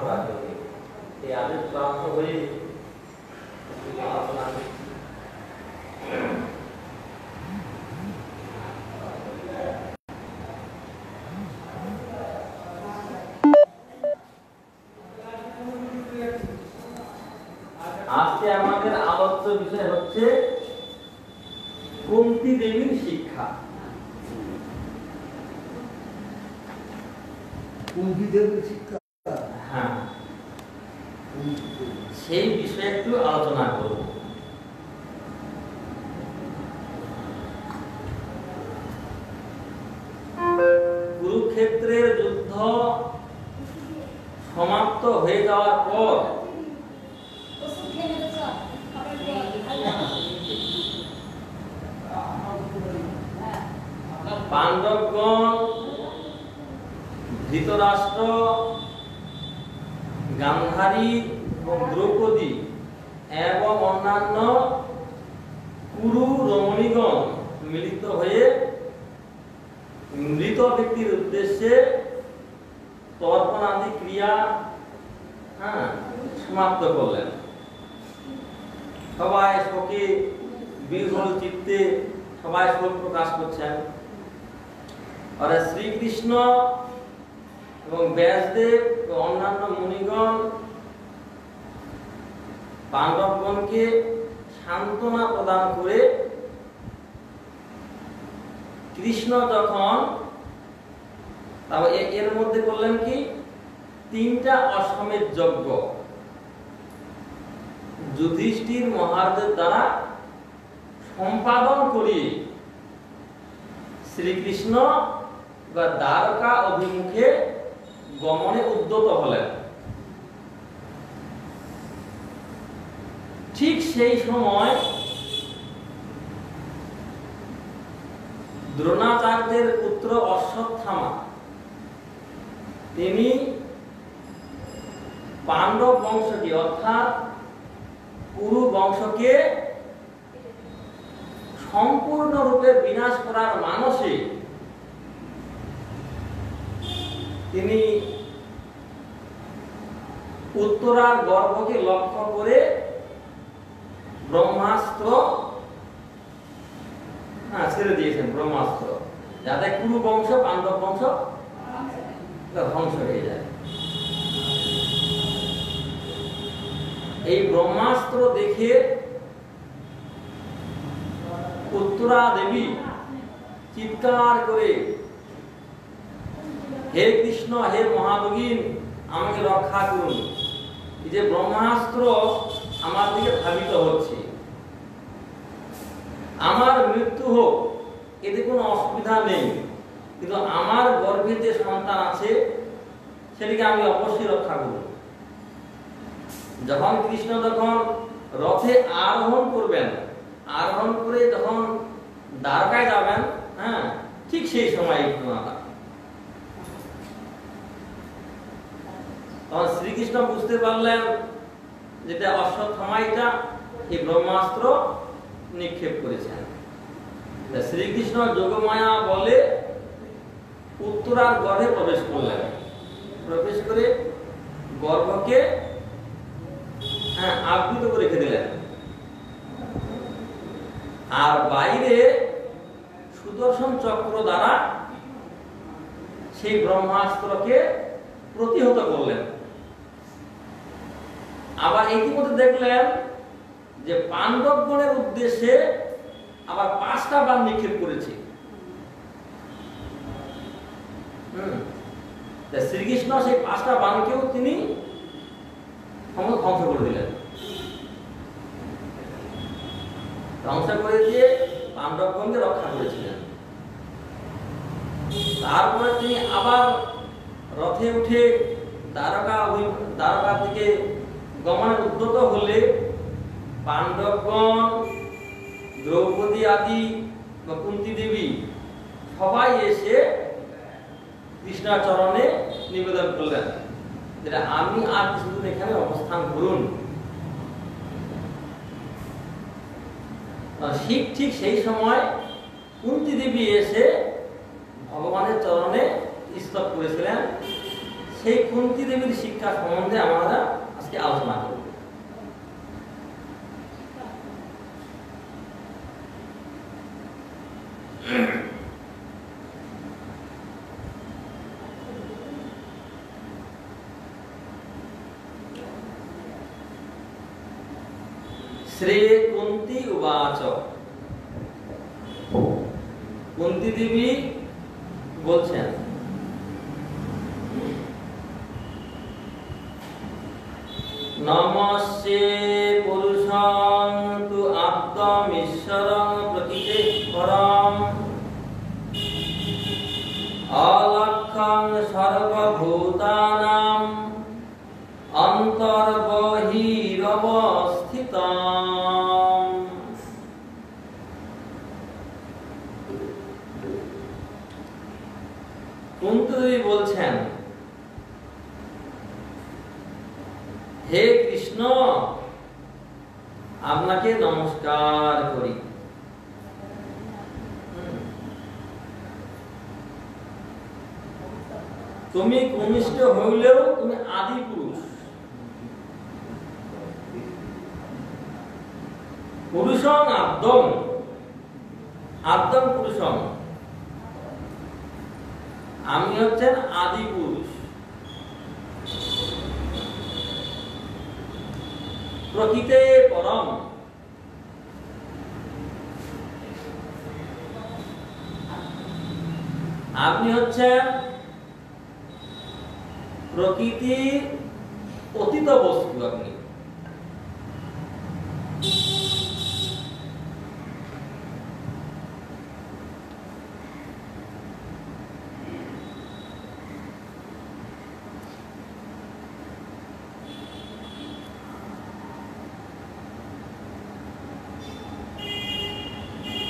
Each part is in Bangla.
করার জন্য এই আদেশ প্রাপ্ত হয়ে আজকে আমাদের আলোচ্য বিষয় হচ্ছে কুন্তী দেবীর শিক্ষা। কুন্তী দেবীর শিক্ষা, হ্যাঁ, সেই বিষয়ে একটু আলোচনা করব। কুরুক্ষেত্রের যুদ্ধ সমাপ্ত হয়ে যাওয়ার পর পাণ্ডবগণ, ধৃতরাষ্ট্র, গান্ধারী এবং দ্রৌপদী এবং অন্যান্য কুরু রমণীগণ মিলিত হয়ে মৃত ব্যক্তির উদ্দেশ্যে তর্পণাদি ক্রিয়া সমাপ্ত করলেন। সবাই শোকে বিহ্বল চিত্তে সবাই শোক প্রকাশ করছেন। আর শ্রীকৃষ্ণ এবং ব্যাসদেব এবং অন্যান্য মুনিগণ পাণ্ডবগণকে সান্ত্বনা প্রদান করে কৃষ্ণ যখন এর মধ্যে করলেন কি 3টা অশ্বমেধ যজ্ঞ যুধিষ্ঠির মহারাজের দ্বারা সম্পাদন করি শ্রীকৃষ্ণ বা দ্বারকা অভিমুখে গমনে উদ্যত হলেন। ঠিক সেই সময় দ্রোণাচার্যের পুত্র অশ্বত্থামা তিনি পাণ্ডব বংশকে অর্থাৎ কুরু বংশকে সম্পূর্ণরূপে বিনাশ করার মানসে তিনি উত্তরার গর্ভকে লক্ষ্য করে ব্রহ্মাস্ত্র ছেড়ে দিয়েছেন। ব্রহ্মাস্ত্র যাতে কুরু বংশ পাণ্ডব বংশ ধ্বংস হয়ে যায়। এই ব্রহ্মাস্ত্র দেখে উত্তরা দেবী চিৎকার করে, হে কৃষ্ণ, হে মহাযোগীন, আমাকে রক্ষা করুন, এই যে ব্রহ্মাস্ত্র আমার দিকে ধাবিত হচ্ছে, আমার মৃত্যু হোক, এতে কোনো অসুবিধা নেই, কিন্তু আমার গর্ভে যে সন্তান আছে সেটিকে আমি অবশ্যই রক্ষা করব। যখন কৃষ্ণ রথে আরোহণ করবেন, আরোহণ করে যখন দ্বারকায় যাবেন, ঠিক সেই সময় এই ঘটনাটা। তখন শ্রীকৃষ্ণ বুঝতে পারলেন যেটা অশ্বত্থামা এটা এই ব্রহ্মাস্ত্র নিক্ষেপ করেছেন। শ্রীকৃষ্ণ যোগমায়া বলে উত্তরার গর্ভে প্রবেশ করলেন। প্রবেশ করে গর্ভকে আবৃত করে রেখে দিলেন। আর বাইরে সুদর্শন চক্র দ্বারা সেই ব্রহ্মাস্ত্রকে প্রতিহত করলেন। আবার ইতিমধ্যে দেখলেন যে পাণ্ডবগণের উদ্দেশ্যে আবার 5টা বাণ নিক্ষেপ করেছে। শ্রীকৃষ্ণ সেই 5টা বাণকেও তিনি ধ্বংস করে দিলেন। ধ্বংস করে দিয়ে পাণ্ডবগণকে রক্ষা করেছিলেন। তারপরে তিনি আবার রথে উঠে দ্বারকার দিকে গমনে উদ্যত হলে পাণ্ডবগণ, দ্রৌপদী আদি বা কুন্তী দেবী সবাই এসে কৃষ্ণের চরণে নিবেদন করলেন যেটা আমি আর কিছুদিন এখানে অবস্থান করুন। ঠিক সেই সময় কুন্তী দেবী এসে ভগবানের চরণে স্তব করেছিলেন। সেই কুন্তী দেবীর শিক্ষা সম্বন্ধে আমরা আজকে আলোচনা করব। শ্রী কুন্তী উবাচ, কুন্তী দেবী বলছেন, নমস্তে পুরুষং তু আত্মীশ্বরং প্রকৃতে পরম অলক্ষং সর্বভূতানাং অন্তর্বহিরবস্থিতম। কুন্তী দেবী বলছেন, হে কৃষ্ণ, আপনাকে নমস্কার করি। তুমি কনিষ্ঠ হইলেও তুমি আদি পুরুষ, পুরুষং আদ্যম, আদ্যম পুরুষং, আমি হচ্ছেন আদি পুরুষ, প্রকৃতে পরম, আপনি হচ্ছেন প্রকৃতির অতীত বস্তু। আপনি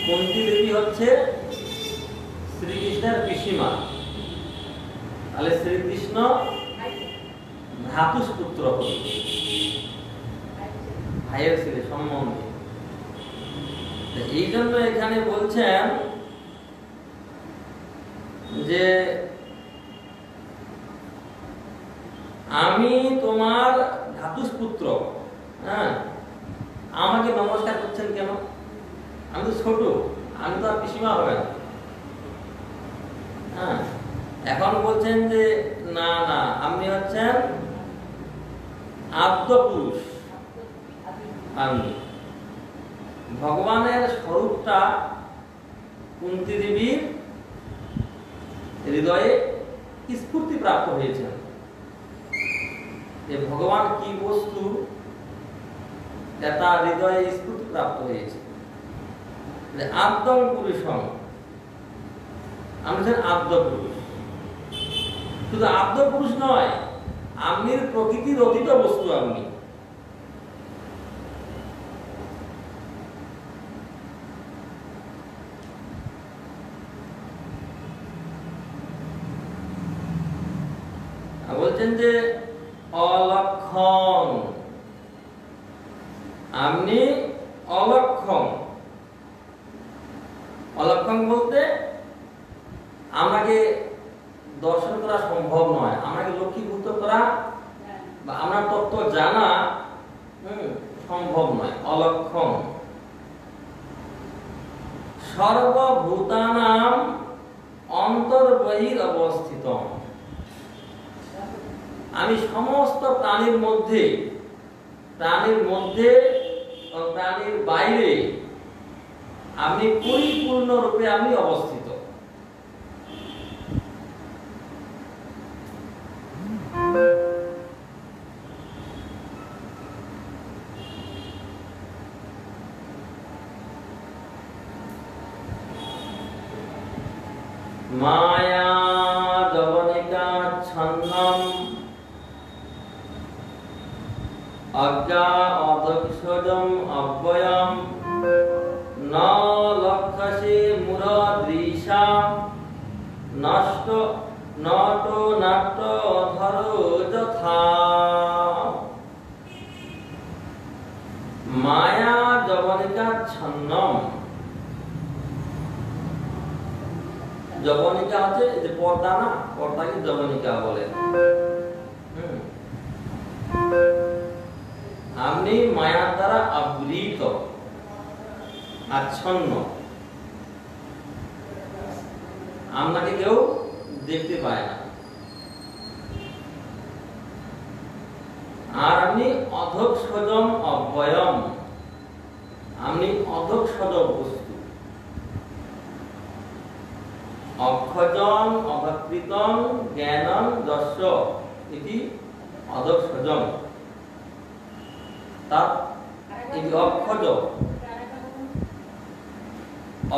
কুন্তী দেবী হচ্ছে শ্রীকৃষ্ণের পিসিমা। তাহলে শ্রীকৃষ্ণ ভ্রাতুষ্পুত্র হল, ভাইয়ের ছেলে সম্বন্ধে। এই জন্য এখানে বলছেন যে আমি তোমার ভ্রাতুষ্পুত্র, হ্যাঁ, আমাকে নমস্কার করছেন কেন? আমি তো ছোট, আমি তো আর পিসিমা হবে না। হ্যাঁ, এখন বলছেন যে না না, আপনি হচ্ছেন আদ্য পুরুষ। আপনি ভগবানের স্বরূপটা কুন্তী দেবীর হৃদয়ে স্ফূর্তি প্রাপ্ত হয়েছে, যে ভগবান কি বস্তু এটা হৃদয়ে স্ফূর্তি প্রাপ্ত হয়েছে। আদ্যম পুরুষং, আমি হচ্ছেন আদ্য পুরুষ। শুধু আদ্য পুরুষ নয়, আপনি প্রকৃতির অতীত বস্তু। আপনি বলছেন যে অলক্ষণ, আপনি অলক্ষণ। অলক্ষণ বলতে আমাকে দর্শন করা সম্ভব নয়, আমাকে লক্ষ্মীভূত করা বা আমার তত্ত্ব জানা সম্ভব নয়। অলক্ষণ সর্বভূতানাম অন্তর্বহির অবস্থিত, আমি সমস্ত প্রাণীর মধ্যে, প্রাণীর মধ্যে ও প্রাণীর বাইরে আপনি পরিপূর্ণ রূপে আপনি অবস্থিত। মায়া জবনিকা ছন্নম অজ্ঞা অদক্ষজম অব্যয়ম ন লক্ষসে মুরদৃশা নষ্ট নট নাট্য অধর যথা। মায়া জবনিকা ছন্নম, জবনিকা হচ্ছে যে পর্দা না, পর্দাকে জবনিকা বলে। আপনি মায়ার দ্বারা আবৃত, আচ্ছন্ন, আপনাকে কেউ দেখতে পায় না। আর আপনি অধঃসজম অভয়ম, আপনি অধঃসজ বস্তু। অক্ষজম অভকৃতম জ্ঞানম যস্য ইতি অধঃসজম। তার এই অক্ষজ,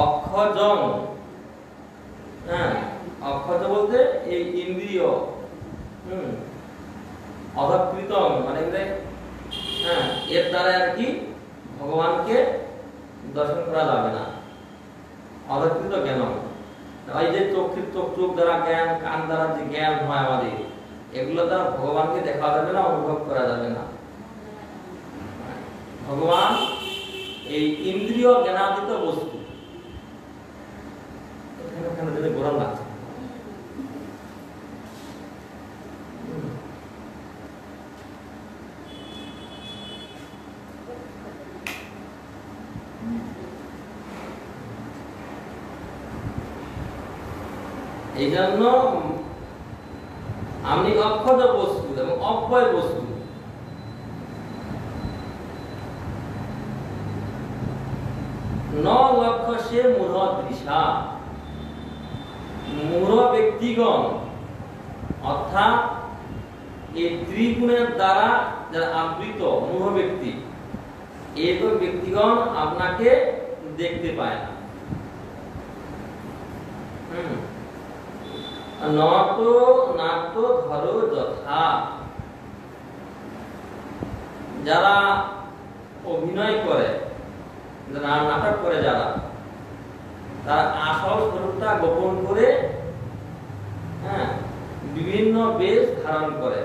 অক্ষজম, হ্যাঁ, অক্ষজ বলতে এই ইন্দ্রিয়, অধঃকৃতম মানে হ্যাঁ, এর দ্বারা আর কি ভগবানকে দর্শন করা যাবে না। অধঃকৃত জ্ঞান, এই যে চোখ দ্বারা জ্ঞান, কান দ্বারা যে জ্ঞান হয় আমাদের, এগুলো দ্বারা ভগবানকে দেখা যাবে না, অনুভব করা যাবে না। ভগবান এই ইন্দ্রিয় জ্ঞানাতীত বস্তু। এখানে গরম লাগছে। এই জন্য আমি অক্ষত বস্তু এবং অব্যয় বস্তু। ন লক্ষ্য সে মূঢ় দৃশা, মূঢ় ব্যক্তিগণ অর্থাৎ এই ত্রিগুণের দ্বারা যারা আবৃত মূঢ় ব্যক্তি, এই ব্যক্তিগণ আপনাকে দেখতে পায় না। নাট্য ধরো যথা, যারা অভিনয় করে, যারা নাটক করে, যারা তারা আসল স্বরূপটা গোপন করে, হ্যাঁ, বিভিন্ন বেশ ধারণ করে।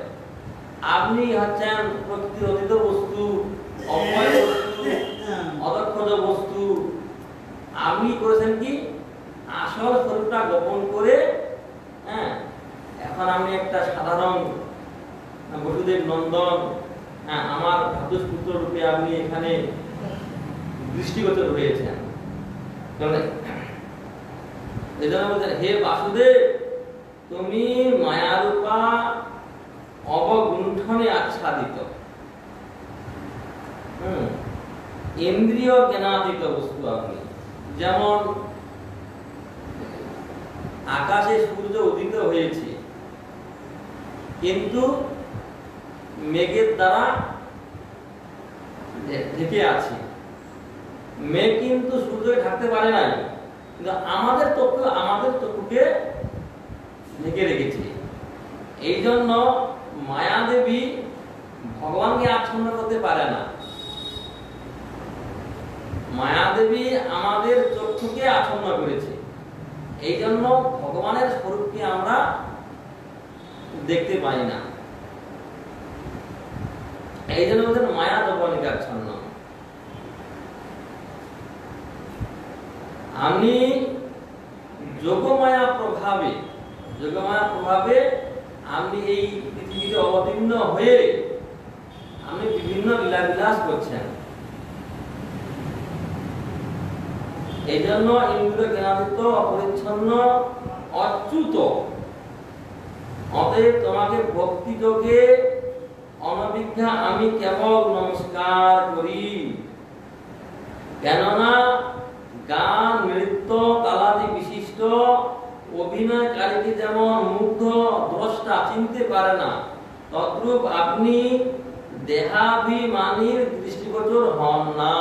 আপনি হচ্ছেন প্রকৃতির অতীত বস্তু, অভয় বস্তু, অদক্ষজ বস্তু। আপনি করেছেন কি আসল স্বরূপটা গোপন করে, হ্যাঁ, এখন আমি একটা সাধারণ বসুদেব নন্দন, হ্যাঁ, আমার ভাতুষপুত্র রূপে আপনি এখানে দৃষ্টিগোচর হয়েছেন। এই জন্য বলছেন, হে বাসুদেব, তুমি মায়ারূপা অবগুণ্ঠনে আচ্ছাদিত, ইন্দ্রিয় জ্ঞানাতীত বস্তু আপনি। যেমন আকাশে সূর্য উদিত হয়েছে, কিন্তু মেঘের দ্বারা ঢেকে আছে। মেঘ কিন্তু সূর্যকে ঢাকতে পারে নাই, কিন্তু আমাদের চক্ষুকে ঢেকে রেখেছে। এই জন্য মায়াদেবী ভগবানকে আচ্ছন্ন করতে পারে না। মায়াদেবী আমাদের চক্ষুকে আচ্ছন্ন করেছে। এই জন্য ভগবানের স্বরূপকে আমরা দেখতে পাই না। এই জন্য বলছেন মায়া যবনিকা আচ্ছন্ন। আমি যোগমায়া প্রভাবে আপনি এই পৃথিবীতে অবতীর্ণ হয়ে আপনি বিভিন্ন লীলাবিলাস করছেন। এই জন্য ইন্দ্রিয় জ্ঞানাতীত, অপরিচ্ছন্ন, অচ্যুত। অতএব তোমাকে ভক্তি যোগে অনভিজ্ঞা আমি কেবল নমস্কার করি। কেননা গান, নৃত্য, তালাদি বিশিষ্ট অভিনয়কারীকে যেমন মুগ্ধ দ্রষ্টা চিনতে পারে না, তদ্রূপ আপনি দেহাভিমানীর দৃষ্টিগোচর হন না।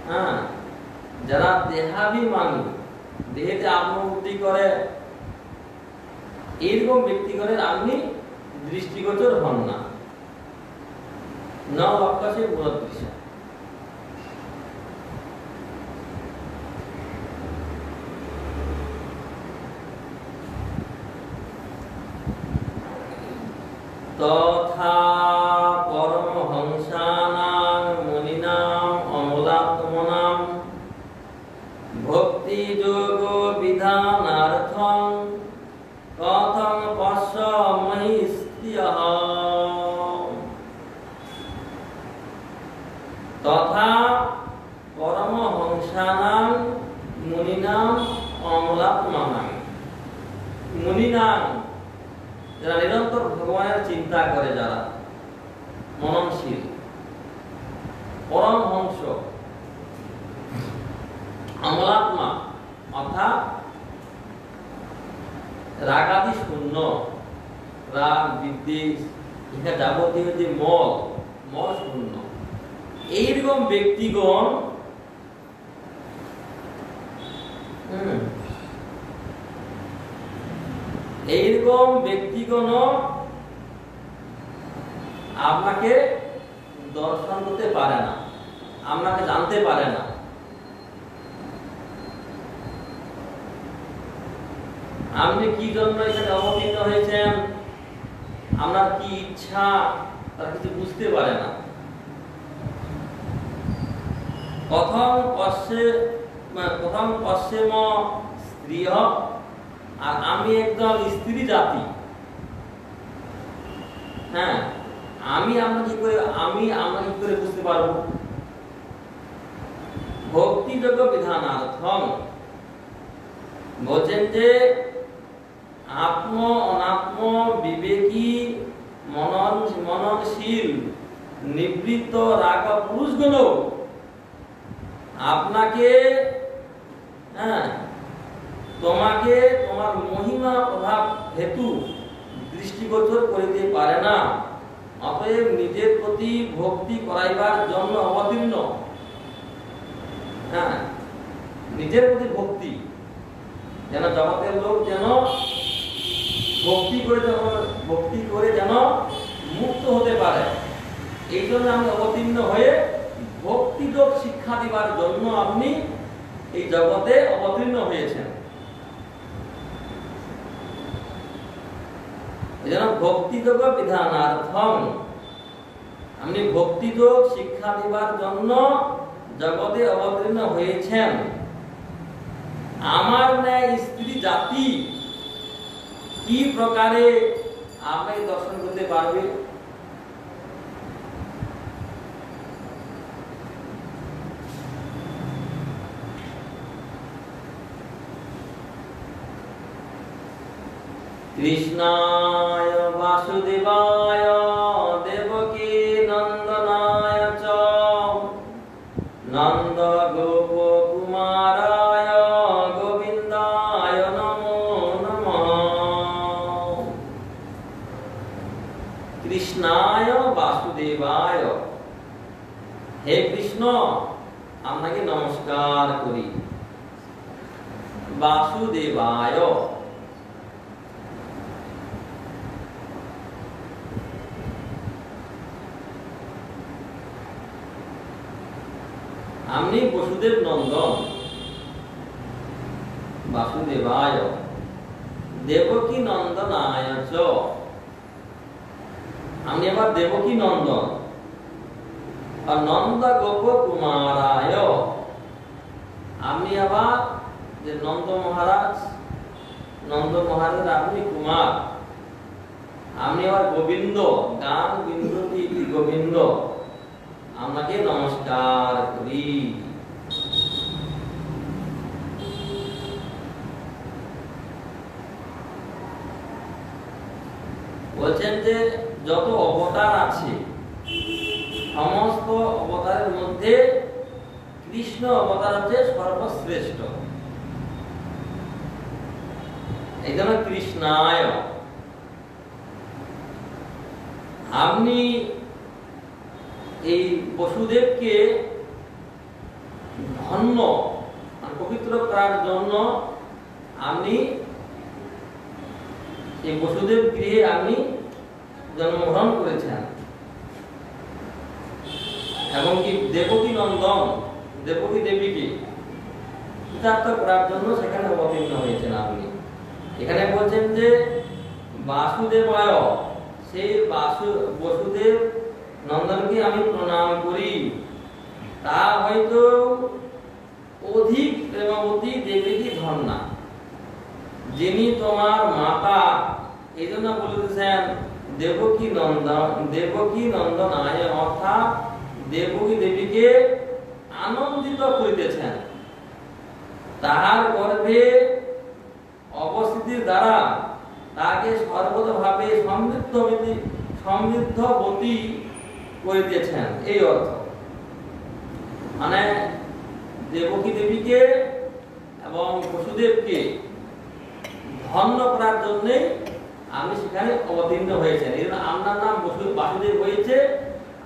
হ্যাঁ, যারা দেহাভিমানী, দেহেতে আত্মবুদ্ধি করে, এইরকম ব্যক্তিগণের আপনি দৃষ্টিগোচর হন না। ন লক্ষ্যে মূঢ়দৃশা। তথা পরমহংসানাং মুনিনাং অমলাত্মনাং ভক্তি যোগ বিধানার্থং কথং পশ্য মহি মুনিনাং, যারা নিরন্তর ভগবানের চিন্তা করে, যারা মননশীল, পরমহংস, আমলাত্মা অর্থাৎ রাগাদি শূন্য, রাগ বিদ্বেষ ইহা যাবতীয় যে মল শূন্য, এইরকম ব্যক্তিগণ আপনাকে দর্শন করতে পারে না, আপনাকে জানতে পারে না। আপনি কি জন্য এখানে অবতীর্ণ হয়েছেন, আপনার কি ইচ্ছা, তার কিছু বুঝতে পারে না। প্রথম পশ্চিম স্ত্রী, আর আমি একদম স্ত্রী জাতি। হ্যাঁ, আমরা কি করে বুঝতে পারবো? ভক্তিযোগ্য বিধানার্থম বলছেন যে আত্ম অনাত্ম বিবেকী মননশীল নিবৃত্ত রাগ পুরুষগুলো আপনাকে তোমাকে তোমার মহিমা প্রভাব হেতু দৃষ্টিগোচর করিতে পারে না, অতএব নিজের প্রতি ভক্তি করাইবার জন্য অবতীর্ণ। নিজের প্রতি ভক্তি, যেন জগতের লোক যেন ভক্তি করে যেন মুক্ত হতে পারে, এই জন্য আমি অবতীর্ণ হয়ে ভক্তিযোগ শিক্ষা দিবার জন্য আপনি এই জগতে অবতীর্ণ হয়েছেন। এজন্য ভক্তিযোগ বিধানার্থম, আপনি ভক্তিযোগ শিক্ষা দিবার জন্য জগতে অবতীর্ণ হয়েছেন। আমার ন্যায় স্ত্রী জাতি কি প্রকারে আপনাকে দর্শন করতে পারবে? কৃষ্ণায় বাসুদেবায় দেবকী নন্দনায় চ নন্দ গোপ কুমারায় গোবিন্দায় নমো নমঃ। কৃষ্ণায় বাসুদেবায়, হে কৃষ্ণ আপনাকে নমস্কার করি। বাসুদেবায়, আপনি বসুদেব নন্দন। বাসুদেবায় দেবকী নন্দনায় চ, আপনি আবার দেবকী নন্দন। আর নন্দ গোপ কুমারায়, আপনি আবার যে নন্দ মহারাজ আপনি কুমার, আপনি আবার গোবিন্দ, গান বিন্দু গোবিন্দ, আপনাকে নমস্কার করি। বলছেন যে যত অবতার আছে সমস্ত অবতারের মধ্যে কৃষ্ণ অবতার হচ্ছে সর্বশ্রেষ্ঠ। এই জন্য কৃষ্ণায়, আপনি এই বসুদেবকে ধন্য পবিত্র করার জন্য আপনি এই বসুদেব গৃহে আপনি জন্মগ্রহণ করেছেন, এবং কি দেবকী নন্দন, দেবকী দেবীকে কৃতার্থ করার জন্য সেখানে অবতীর্ণ হয়েছেন আপনি। এখানে বলছেন যে বাসুদেবায়, সেই বসুদেব নন্দনকে আমি প্রণাম করি। তা হয়তো অধিক প্রেমবতী দেবীকে ধন্যা, যিনি তোমার মাতা, এই জন্য বলেছেন দেবকী নন্দন আয়, অর্থাৎ দেবকী দেবীকে আনন্দিত করিতেছেন। তাহার গর্ভে অবস্থিতির দ্বারা তাকে সর্বতভাবে সমৃদ্ধবতী করে দিয়েছেন, এই অর্থ। মানে দেবকী দেবীকে এবং বসুদেবকে ধন্য করার জন্যে আপনি সেখানে অবতীর্ণ হয়েছেন। এই জন্য আপনার নাম বাসুদেব হয়েছে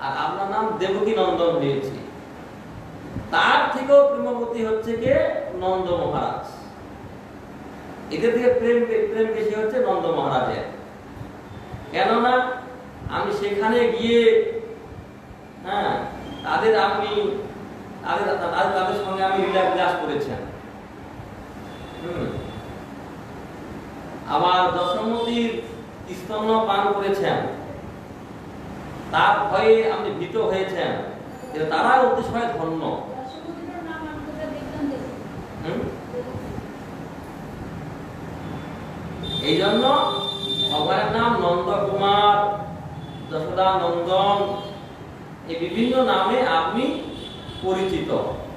আর আপনার নাম দেবকী নন্দন হয়েছে। তার থেকেও প্রেমবতী হচ্ছে কে? নন্দ মহারাজ। এদের থেকে প্রেম বেশি হচ্ছে নন্দ মহারাজের। কেননা আমি সেখানে গিয়ে তাদের সঙ্গে আমি লীলা বিলাস করেছেন। আবার দশমতীর স্তন্য পান করেছেন, তার ভয়ে আপনি ভীত হয়েছেন। তারা অতিশয় ধন্য। এই জন্য ভগবানের নাম নন্দ কুমার, যশোদা নন্দন, এই বিভিন্ন নামে আপনি পরিচিত।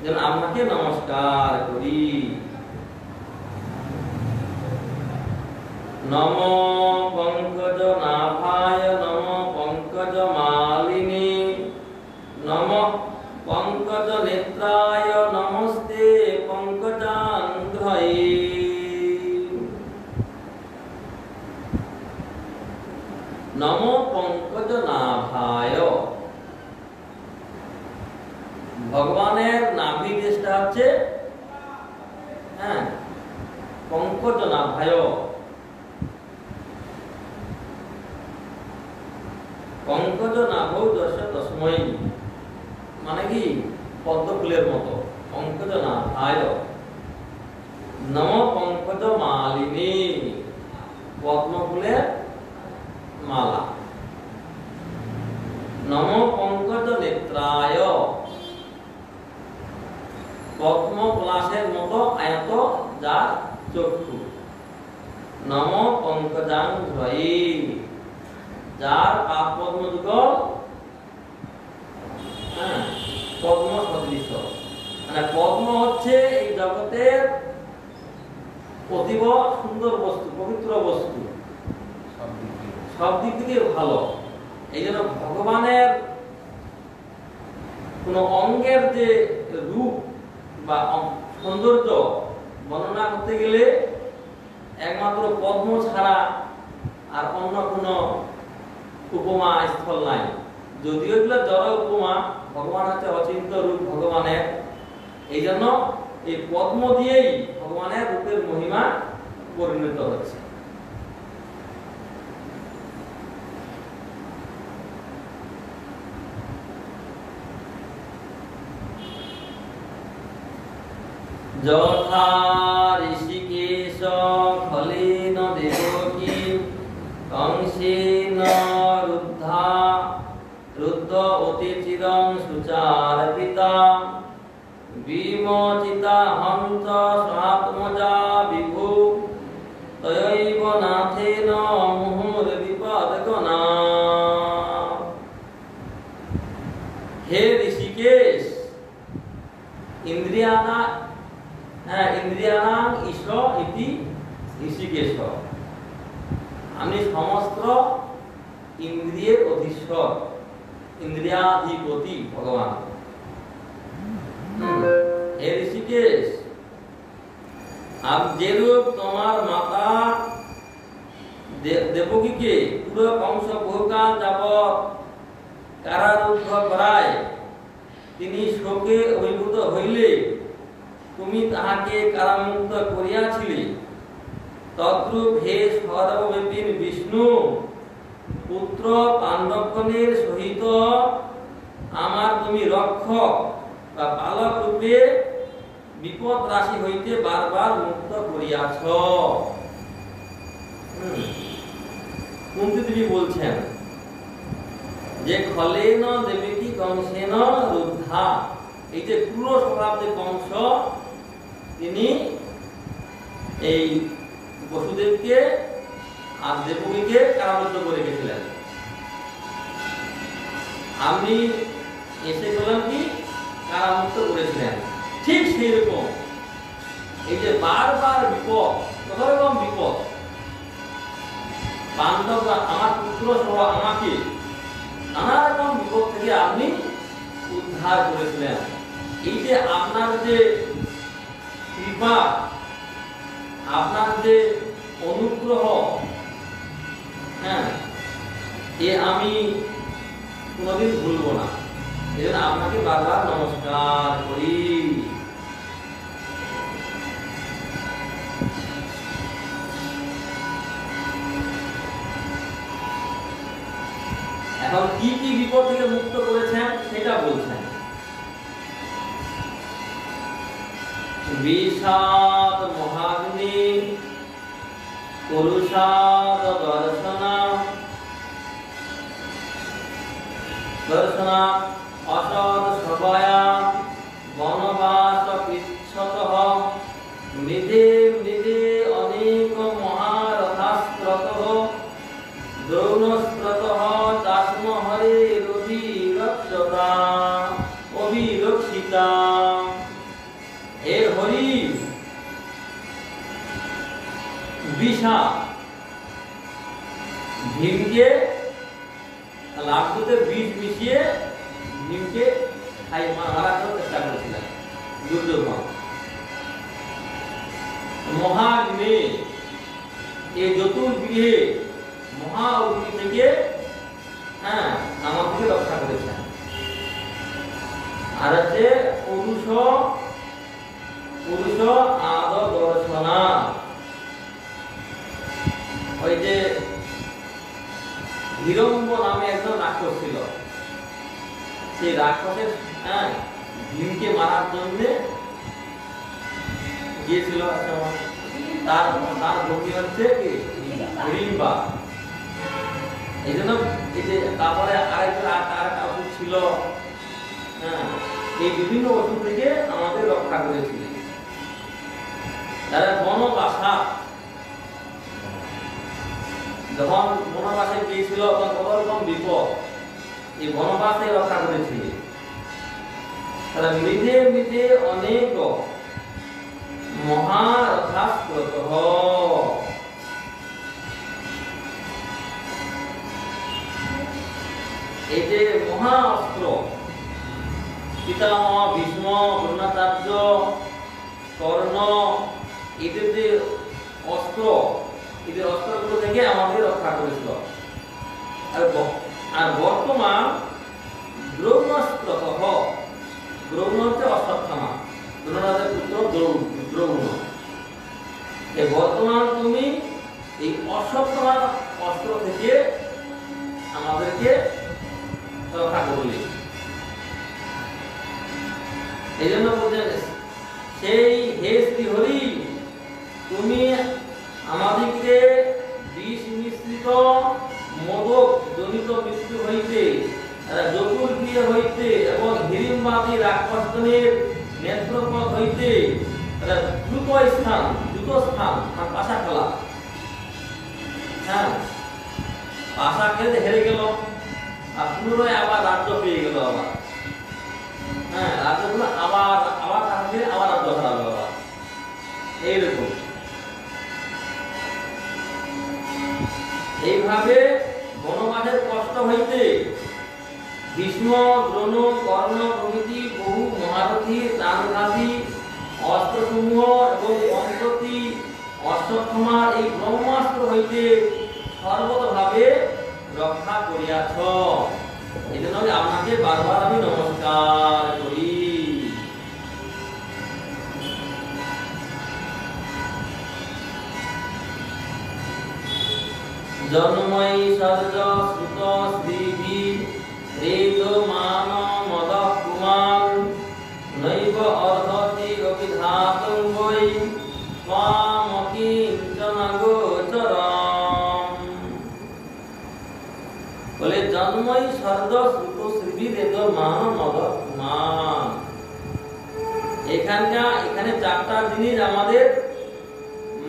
যেন আপনাকে নমস্কার করি। নম পঙ্কজ নাভায়, নম পঙ্কজ মালিনী, নম পঙ্কজ নেত্রায়, নমস্তে পঙ্কজাঙ্ঘ্রয়ে। নম পঙ্কজ নাভায়, ভগবানের নাভি দেশটা হচ্ছে পঙ্কজ নাভায়। পঙ্কজ নাভৌ দশময়ী মানে কি? পদ্ম ফুলের মতো। পঙ্কজ নাভায়। নম পঙ্কজ মালিনী, পদ্ম ফুলের মালা। নম পঙ্কজ নেত্রায়, পদ্ম পলাশের মতো আয়ত যার চক্ষু। নম পঙ্কজাঙ্ঘ্রয়ে, যার পাদ পদ্ম যুগল পদ্ম সদৃশ। মানে পদ্ম হচ্ছে এই জগতের অতীব সুন্দর বস্তু, পবিত্র বস্তু, সব দিক থেকে ভালো। এই জন্য ভগবানের কোন অঙ্গের যে রূপ বা সৌন্দর্য বর্ণনা করতে গেলে একমাত্র পদ্ম ছাড়া আর অন্য কোন উপমা স্থল নাই। যদিও এগুলো জড় উপমা, ভগবান হচ্ছে অচিন্ত রূপ ভগবানের। এই জন্য এই পদ্ম দিয়েই ভগবানের রূপের মহিমা পরিণত হচ্ছে। যথা ঋষিকেশ খলেন দেবকী কংসেন রুদ্ধ অতি চিরং সুচারপিতা বিমোচিতা হংস স্বাত্মজা বিভু তয়ৈব নাথেন মুহুর বিপদগণা। হে ঋষিকেশ, ইন্দ্রিয়ানাং ঈশ ইতি ঋষিকেশ, আমি সমস্ত ইন্দ্রিয়ের অধীশ্বর, ইন্দ্রিয়াধিপতি ভগবান। হে ঋষিকেশ, যেরূপ তোমার মাতা দেবকীকে পুরো কংস বহুকাল যাবৎ কারারুদ্ধ করায় তিনি শোকে অভিভূত হইলে তুমি তাহাকে কারামুক্ত করিয়াছিলে, তদ্রূপ হে সর্বব্যাপী বিষ্ণু, পুত্র পাণ্ডবগণের সহিত আমার তুমি রক্ষক বা পালক রূপে বিপদ রাশি হইতে বারবার মুক্ত করিয়াছ। কুন্তী দেবী বলছেন যে খলেন দেবকী কংসেন রুদ্ধা, এই যে পুরো স্বভাব যে কংস, তিনি এই বসুদেবকে আর দেবকীকে কারাবদ্ধ করে গেছিলেন। আমি এসে বললাম কি কারামুক্ত করেছিলেন। ঠিক সেই রকম এই যে বারবার বিপদ, কত রকম বিপদ, পাণ্ডব আমার পুত্র সহ আমাকে নানা রকম বিপদ থেকে আপনি উদ্ধার করেছিলেন। এই যে আপনার যে কৃপা, আপনার যে অনুগ্রহ, হ্যাঁ, এ আমি কোনোদিন ভুলবো না। এই জন্য আপনাকে বারবার নমস্কার করি। এখন কি কি বিপদ থেকে মুক্ত করেছেন সেটা বলছেন। বিষাদ মহাগ্নি পুরুষাদ দর্শনা অসৎ সভয়া বনবাস পৃচ্ছতঃ মৃদে মৃদে অনেক মহারথাস্ত্রতঃ দ্রৌণস্ত্রতঃ চাস্মহরে রবিরক্ষতা অবিরক্ষিতা। হে হরি, বিষা ভীমকে লাড্ডুতে বিষ মিশিয়ে ভীমকে মারা করার চেষ্টা করেছিলেন দুর্যোধন। মহাগ্নি, এই চতুর্গৃহে মহা অগ্নি থেকে আমাদেরকে রক্ষা করেছেন। আর হচ্ছে পুরুষ আদ দর্শনা, ওই যে হিরম্ব নামে একজন রাক্ষস ছিল, সেই রাক্ষসের ভীমকে মারার জন্য গিয়েছিল। তার ভূমি হচ্ছে কি হিড়িম্বা। এই জন্য এই যে তারপরে আরেকটা ওষুধ ছিল, এই বিভিন্ন ওষুধ থেকে আমাদের রক্ষা করেছিলেন। তারা বনবাসা, যখন বনবাসে গিয়েছিল তখন কত রকম বিপদ, এই বনবাসে রক্ষা করেছিলেন। তারা মৃদে মৃদে অনেক মহারথাস্ত্রতঃ, এই যে মহা অস্ত্র, পিতামহ ভীষ্ম, দ্রোণাচার্য, কর্ণ, এদের যে অস্ত্র, এদের অস্ত্রগুলো থেকে আমাদের রক্ষা করেছিল। আর বর্তমান দ্রৌণস্ত্রতঃ, দ্রৌণ হচ্ছে অশ্বত্থামা, দ্রোণাচার্যের পুত্র দ্রৌণ। এই বর্তমান তুমি এই অশ্বত্থামার অস্ত্র থেকে আমাদেরকে রক্ষা করলে। এই জন্য বলছেন, সেই হে শ্রী হরি, তুমি আমাদেরকে বিষ মিশ্রিত মোদক জনিত মৃত্যু হইতে, চতুর্গৃহ হইতে এবং হিড়িম্বাদী রাক্ষসগণের নেত্রপথ হইতে দ্রুত স্থান পাশা খেলা, পাশা খেলে হেরে গেল, আর পুনরায় আবার রাজ্য পেয়ে গেল। আবার রাজ্যগুলো আবার তাকে আবার রাজ্য হারালো আবার, এইরকম। এইভাবে বনবাসের কষ্ট হইতে ভীষ্ম, দ্রোণ, কর্ণ প্রভৃতি বহু মহারথী প্রাণঘাতী অস্ত্রসমূহ এবং পঞ্চতী অশ্বত্থামার এই ব্রহ্মাস্ত্র হইতে সর্বতভাবে রক্ষা করিয়াছ। এই জন্য আপনাকে বারবার আমি নমস্কার করি। জন্মই সর্জ শ্রুত শ্রীভি রেদ মান মদ কুমার নৈব অর্ধতি অবিধাতং বৈ ত্বাম কিঞ্চন গোচরম। বলে জন্মই সর্জ শ্রুত শ্রীভি রেদ মান মদ কুমার। এখানে চারটা জিনিস আমাদের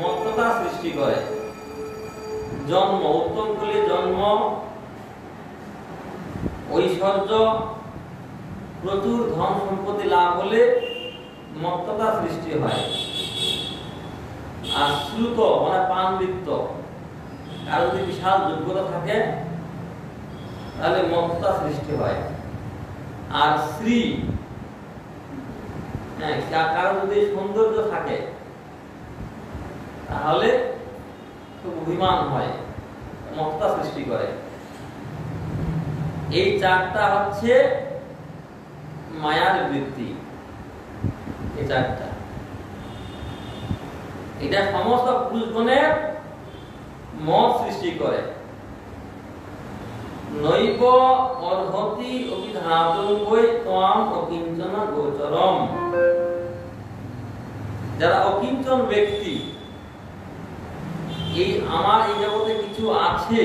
মত্ততা সৃষ্টি করে। জন্ম, উত্তম কুলে জন্ম, ঐশ্বর্য, প্রচুর ধন সম্পত্তি লাভ হলে মত্ততা সৃষ্টি হয়। আর শ্রুত মানে পাণ্ডিত্য, কারো যদি বিশাল যোগ্যতা থাকে তাহলে মমতা সৃষ্টি হয়। আর শ্রী, হ্যাঁ, কারো যদি সৌন্দর্য থাকে তাহলে খুব অভিমান হয়, মমতা সৃষ্টি করে। এই চারটা হচ্ছে মায়ার বৃত্তি। এই চারটা, এটা সমস্ত পুরুষগণের মত সৃষ্টি করে। নৈব অর্হতি অভিধাতুং বৈ ত্বং অকিঞ্চন গোচরম। যারা অকিঞ্চন ব্যক্তি, এই আমার এই জগতে কিছু আছে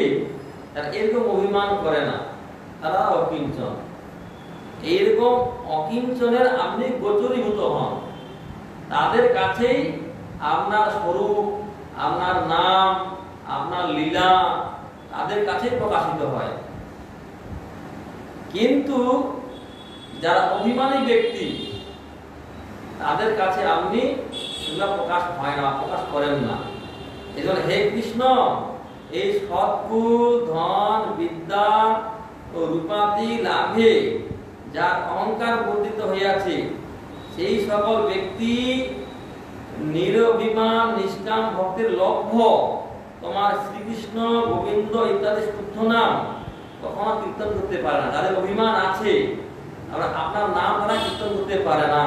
তারা এরকম অভিমান করে না, তারা অকিঞ্চন। এইরকম অকিঞ্চনের আপনি গোচরীভূত হন, তাদের কাছেই আপনার স্বরূপ, আপনার নাম, আপনার লীলা তাদের কাছেই প্রকাশিত হয়। কিন্তু যারা অভিমানী ব্যক্তি তাদের কাছে আপনি এগুলো প্রকাশ হয় না, প্রকাশ করেন না। এজন্য হে কৃষ্ণ, এই সৎকুল, ধন, বিদ্যা ও রূপাদি লাভে যার অহংকার বর্ধিত হইয়াছে, সেই সকল ব্যক্তি নিরভিমান নিষ্কাম ভক্তের লভ্য তোমার শ্রীকৃষ্ণ, গোবিন্দ ইত্যাদি শুদ্ধ নাম কখনো কীর্তন করতে পারে না। যাদের অভিমান আছে, আপনার নাম তারা কীর্তন করতে পারে না।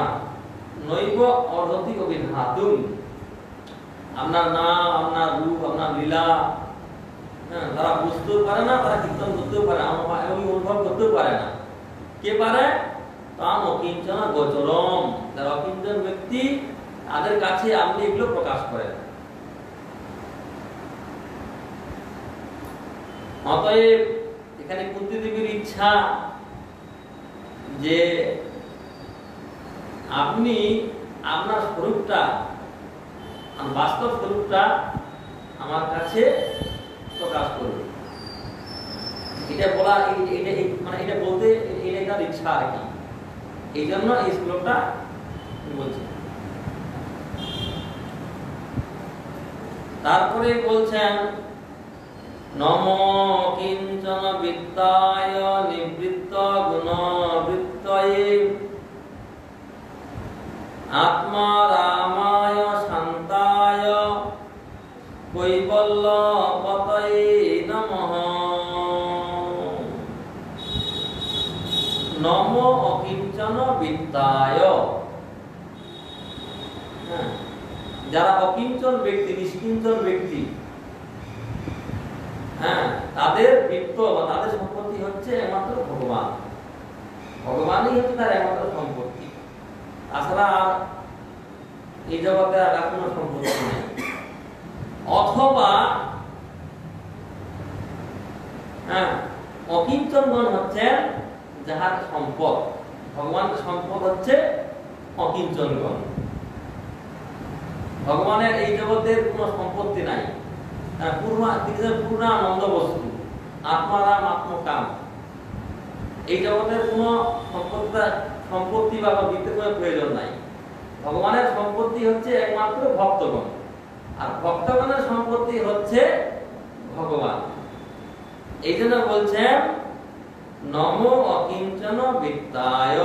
নৈব অর্হতি অভিধাতুং, আপনার নাম, আপনার রূপ, আপনার লীলা তারা বুঝতেও পারে না, তারা কীর্তন করতেও পারে না, অনুভব করতেও পারে না। কে পারে? তাম অকিঞ্চন গোচরম। যারা অকিঞ্চন ব্যক্তি তাদের কাছে আপনি এগুলো প্রকাশ করেন। অতএব এখানে কুন্তী দেবীর ইচ্ছা যে আপনি আপনার স্বরূপটা, বাস্তব স্বরূপটা আমার কাছে প্রকাশ করুন। এটা বলা, মানে এটা বলতে এটা একটা ইচ্ছা আর কি। এই জন্য এই শ্লোকটা বলছে। তারপরে বলছেন নম কিঞ্চন বিদ্যায় নিবৃত্ত গুণ বৃত্তয়ে আত্মা রামায় শান্তায় কৈবল্যপতয়ে নমঃ। নম অকিঞ্চন বিদ্যায়, যারা অকিঞ্চন ব্যক্তি, নিষ্কিঞ্চন ব্যক্তি, হ্যাঁ, তাদের বৃত্ত বা তাদের সম্পত্তি হচ্ছে একমাত্র ভগবান। ভগবানই হচ্ছে তার একমাত্র সম্পত্তি। তাছাড়া আর এই জগতে আর কোনো সম্পত্তি নেই। অথবা হ্যাঁ, অকিঞ্চনগণ হচ্ছেন যাহার সম্পদ। ভগবানের সম্পদ হচ্ছে অকিঞ্চনগণ। ভগবানের এই জগতের কোনো সম্পত্তি নাই। পূর্ণানন্দ বস্তু, আত্মারাম আত্মকাম। এই জগতের কোনো সম্পত্তি বা বিত্তের কোনো প্রয়োজন নাই। ভগবানের সম্পত্তি হচ্ছে একমাত্র ভক্তগণ, আর ভক্তগণের সম্পত্তি হচ্ছে ভগবান। এই জন্য বলছেন নম অকিঞ্চন বিদ্যায়।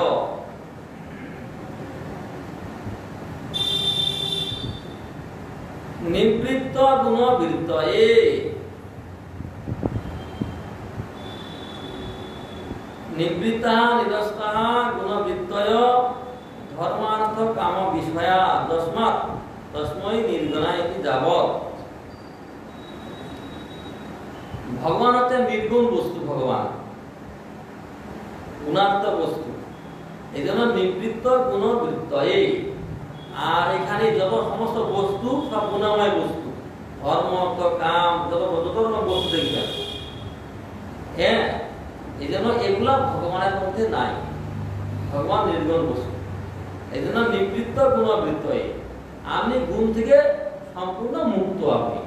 নিবৃত্ত গুণ বৃত্তয়ে, নিবৃত্তা নিরস্তা গুণ বৃত্তয় ধর্মার্থ কাম বিষয়া তস্মাৎ তস্মৈ নির্গুণায়তি যাবৎ। ভগবান হচ্ছে নির্গুণ বস্তু, ভগবান গুণার্থ বস্তু। এই জন্য নিবৃত্ত গুণ বৃত্তয়ে। আর এখানে যত সমস্ত বস্তু সব গুণময় বস্তু, ধর্ম, অর্থ, কাম, যত রকম বস্তু দেখবেন, হ্যাঁ, এই জন্য এগুলা ভগবানের মধ্যে নাই। ভগবান নির্গুণ বস্তু। এই জন্য নিবৃত্ত গুণবৃত্ত, আপনি গুণ থেকে সম্পূর্ণ মুক্ত। আপনি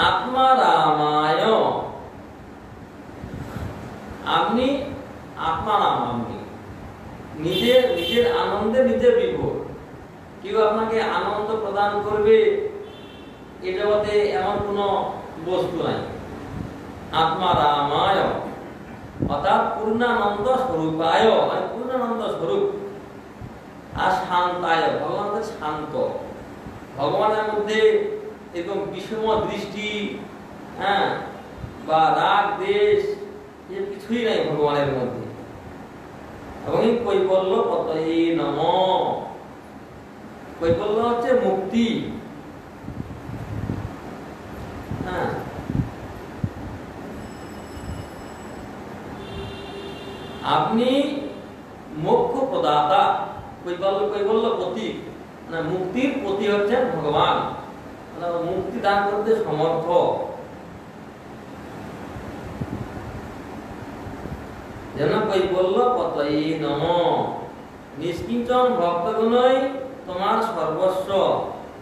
আত্মা রামায়, আপনি আত্মা রাম, আপনি নিজের আনন্দে নিজে বিভোর। কেউ আপনাকে আনন্দ প্রদান করবে এ জগতে এমন কোনো বস্তু নাই। আত্মা রামায় অর্থাৎ পূর্ণানন্দ স্বরূপায়, মানে পূর্ণানন্দ স্বরূপ। আর শান্তায়, ভগবান হচ্ছে শান্ত। ভগবানের মধ্যে এরকম বিষম দৃষ্টি, হ্যাঁ, বা রাগ দেশ এর কিছুই নাই ভগবানের মধ্যে। এবং এই কৈবল্য পতয়ে নমঃ। কৈবল্য হচ্ছে মুক্তি। হ্যাঁ, আপনি মোক্ষ প্রদাতা। কৈবল্য প্রতীক, মানে মুক্তির প্রতীক হচ্ছে ভগবান, মানে মুক্তি দান করতে সমর্থ। যেন কৈবল্য পতয়ে নমঃ। নিষ্কিঞ্চন ভক্তগণই তোমার সর্বস্ব।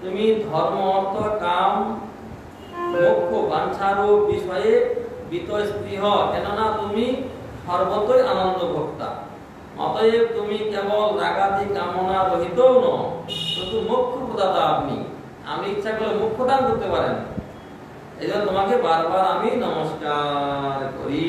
তুমি ধর্ম অর্থ কাম মোক্ষ বাঞ্ছারও বিষয়ে বিতস্পৃহ, কেননা তুমি সর্বতই আনন্দ ভোক্তা। অতএব তুমি কেবল রাগাদি কামনা রহিতও নও, শুধু মোক্ষ প্রদাতা আপনি। আমি ইচ্ছা করলে মোক্ষ দান করতে পারেন। এই জন্য তোমাকে বারবার আমি নমস্কার করি।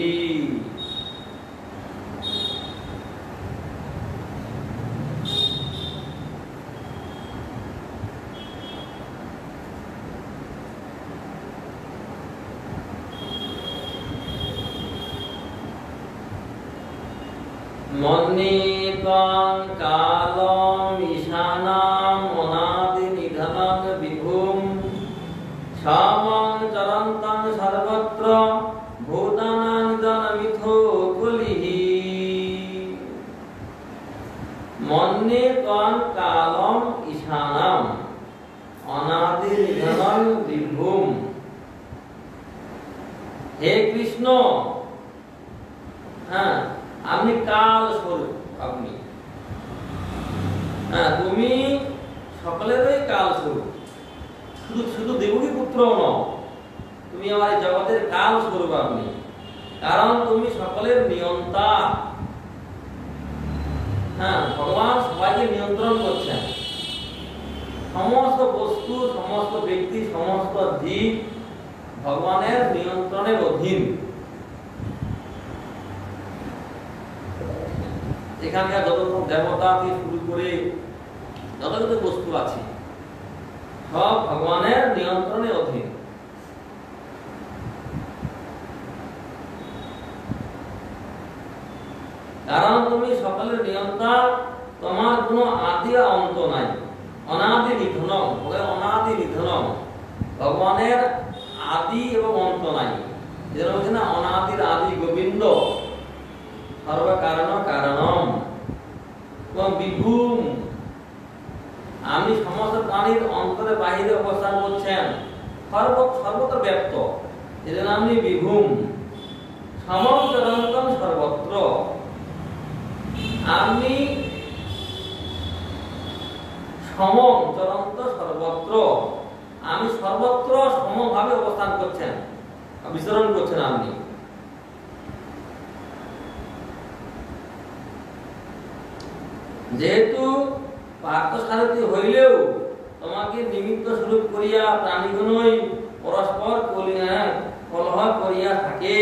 মন্নিত্বং কালম ঈশানাম অনাদি নিধনং বিভুম সমং চরন্তং সর্বত্র ভূতানাং জনমিথো কলিহি। মন্নিত্বং কালম ঈশানাম অনাদি নিধনং বিভুম। হে কৃষ্ণ, হ্যাঁ, আপনি কাল স্বরূপ। আপনি, হ্যাঁ, তুমি সকলেরই কাল স্বরূপ। শুধু দেবকী পুত্র নও, তুমি আমার জগতের কাল স্বরূপ আপনি। কারণ তুমি সকলের নিয়ন্তা। হ্যাঁ, ভগবান সবাইকে নিয়ন্ত্রণ করছেন। সমস্ত বস্তু, সমস্ত ব্যক্তি, সমস্ত জীব ভগবানের নিয়ন্ত্রণের অধীন। এখানকার যত দেবতা থেকে শুরু করে যত যত বস্তু আছে সব ভগবানের নিয়ন্ত্রণের অধীন। কারণ তুমি সকলের নিয়ন্তা, তোমার কোনো আদি অন্ত নাই। অনাদি নিধনম, অনাদি নিধনম, ভগবানের আদি এবং অন্ত নাই। যেন বলছে না, অনাদির আদি গোবিন্দ, সর্বকারণ কারণম এবং বিভুম। আপনি সমস্ত প্রাণীর অন্তরে বাহিরে অবস্থান করছেন, সর্বত্র ব্যপ্ত। এজন্য আপনি বিভুম। সমচরন্তম সর্বত্র, আপনি সমম চরন্ত সর্বত্র। আমি সর্বত্র সমভাবে অবস্থান করছেন, বিচরণ করছেন আপনি। যেহেতু পার্থসারথী হইলেও তোমাকে নিমিত্ত স্বরূপ করিয়া প্রাণীগণই পরস্পর কলহ করিয়া থাকে,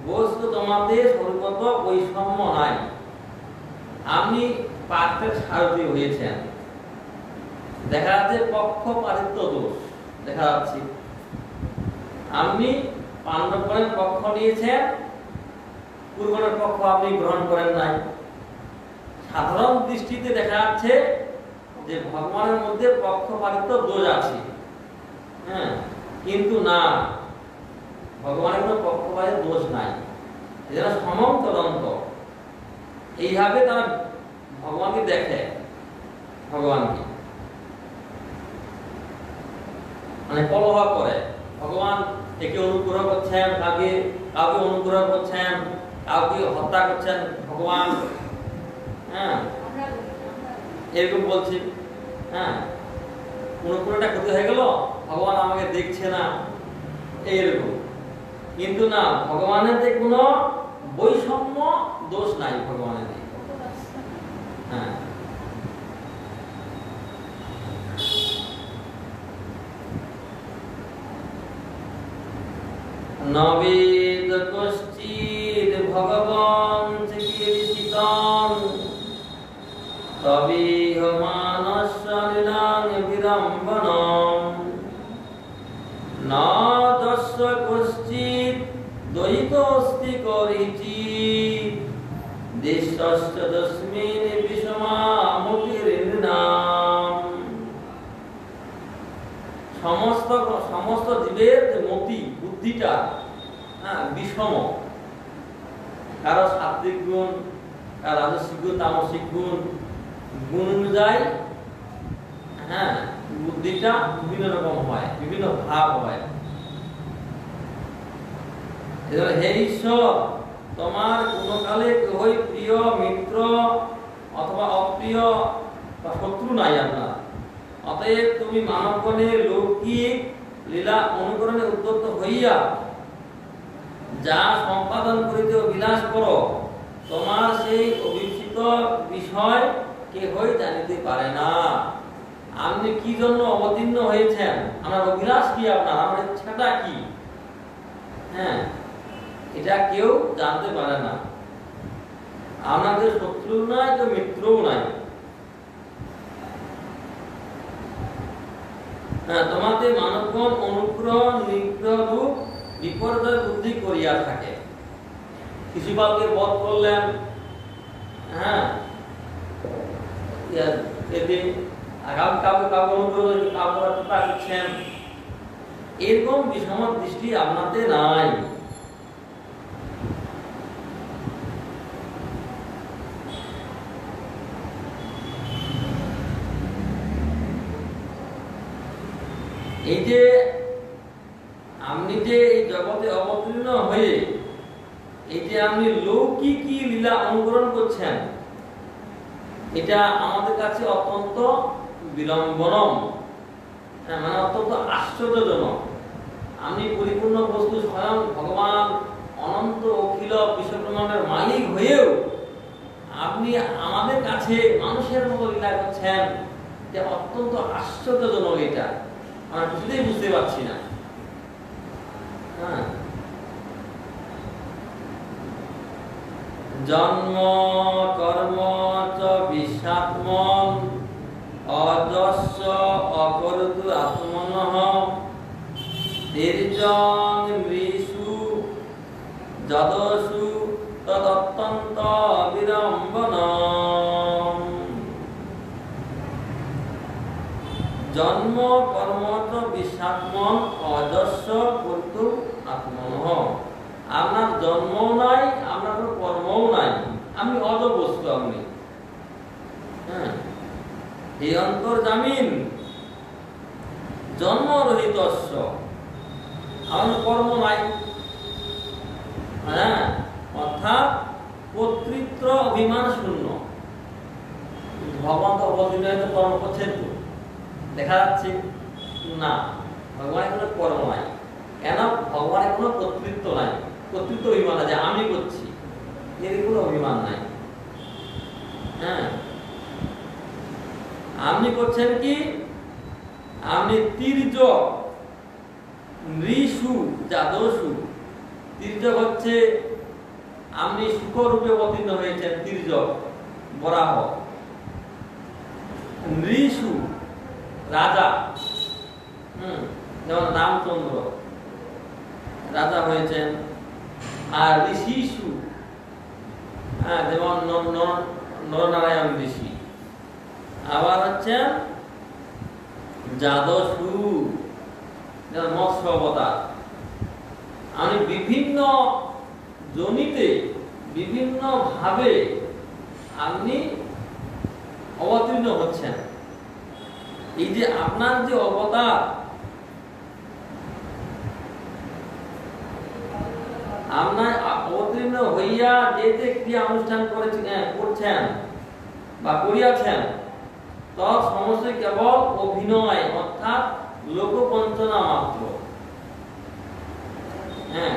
বস্তু তোমাদের স্বরূপত বৈষম্য নাই। আপনি পার্থের সারথী হয়েছেন। দেখা যাচ্ছে পক্ষপাতিত্ব দোষ দেখা যাচ্ছে। আপনি পাণ্ডবগণের পক্ষ নিয়েছেন, কুরুগণের পক্ষ আপনি গ্রহণ করেন নাই। সাধারণ দৃষ্টিতে দেখা যাচ্ছে যে ভগবানের মধ্যে পক্ষপাতিত্ব দোষ আছে, হ্যাঁ, কিন্তু না, ভগবানের কোনো পক্ষপাতিত্ব দোষ নাই। এরা সমম তদন্ত, এইভাবে তারা ভগবানকে দেখে। ভগবানকে মানে কলহ করে। ভগবান একে অনুগ্রহ করছেন, কাউকে অনুগ্রহ করছেন, কাউকে হত্যা করছেন ভগবান, হ্যাঁ, এরকম বলছি। হ্যাঁ, কোনটা ক্ষতি হয়ে গেল, ভগবান আমাকে দেখছে না, এইরকম। কিন্তু না, ভগবানের যে কোনো বৈষম্য দোষ নাই ভগবানের। হ্যাঁ, নবেদ কশ্চিৎ ভগবান চিকিৎসিতং তবিহ মানস্য লীলাং বিড়ম্বনম না দস্য কশ্চিৎ দ্বৈতস্তি করিচিৎ দেশস্য তস্মিন বিষমামতির্নাম। সমস্ত জীবের যে মতি বুদ্ধিটা বিষম, কারো সাত্বিক গুণ, কারো রাজসিক গুণ, তামসিক গুণ, গুণ অনুযায়ী বুদ্ধিটা বিভিন্ন রকম হয়, বিভিন্ন ভাব হয়। হে ঈশ্বর, তোমার কোন কালে কেহই প্রিয় মিত্র অথবা অপ্রিয় বা শত্রু নাই আপনার। অতএব তুমি মানবগণের লৌকিক লীলা অনুকরণে উদ্যত হইয়া যা সম্পাদন করিতে বিলাস করো, তোমার সেই অভিপ্সিত বিষয় কেহই জানিতে পারে না। আপনি কি জন্য অবতীর্ণ হয়েছেন, আমার অভিলাষ কি, আমার ইচ্ছাটা কি, এটা কেউ জানতে পারে না। আমাদের শত্রু নাই, তো মিত্রও নাই। তোমাদের মানবগণ অনুগ্রহ নিগ্রহ রূপ বিপর্যয় বুদ্ধি করিয়া থাকে। শিশুপালকে বধ করলেন, এরকম বিষম দৃষ্টি আপনাদের নাই। এই যে আপনি যে এই জগতে অবতীর্ণ হয়ে এই যে আপনি লৌকিক লীলা অনুকরণ করছেন, এটা আমাদের কাছে অত্যন্ত বিড়ম্বনম, মানে অত্যন্ত আশ্চর্যজনক। আপনি পরিপূর্ণ বস্তু স্বয়ং ভগবান অনন্ত অখিল বিশ্বব্রহ্মাণ্ডের মালিক হয়েও আপনি আমাদের কাছে মানুষের মতো লীলা করছেন, এটা অত্যন্ত আশ্চর্যজনক। এটা আমরা কিছুতেই বুঝতে পারছি না। জন্ম কর্ম চ বিশ্বাত্মন অজস্র অকরতু আত্মনঃ দীর্ঘং নৃষু যদসু তদত্যন্ত বিড়ম্বনম। জন্ম কর্ম চ বিশ্বাত্মন অজস্র কর্তু আত্মনঃ। আপনার জন্মও নাই, আপনার কোনো কর্মও নাই, আমি অজ বস্তু। আপনি এই অন্তর্জামিন জন্মরহিতস্য, আমার কর্ম নাই, অর্থাৎ কর্তৃত্ব অভিমান শূন্য। ভগবান তো অবতীর্ণ হয়ে কর্ম করছেন, তো দেখা যাচ্ছে না ভগবানের কোনো কর্ম নাই। কেন? ভগবানের কোনো কর্তৃত্ব নাই, কর্তৃত্ব অভিমান আছে, আমি করছি, এর কোনো অভিমান নাই। আপনি করছেন কি? আপনি তির্যক নৃষু যাদসু। তির্যক হচ্ছে আপনি শুকরূপে অবতীর্ণ হয়েছেন, তির্যক বরাহ। নৃষু রাজা, যেমন রামচন্দ্র রাজা হয়েছেন। আর ঋষিষু, যেমন নরনারায়ণ ঋষি। আবার হচ্ছেন যাদসু, যেমন মৎস্য অবতার। আমি বিভিন্ন জনিতে বিভিন্ন ভাবে আপনি অবতীর্ণ হচ্ছেন। এই যে আপনার যে অবতার, আপনার অবতীর্ণ হইয়া যে যে ক্রিয়া অনুষ্ঠান করছেন বা করিয়াছেন, তৎ সমস্ত কেবল অভিনয়, অর্থাৎ লোকবঞ্চনা মাত্র।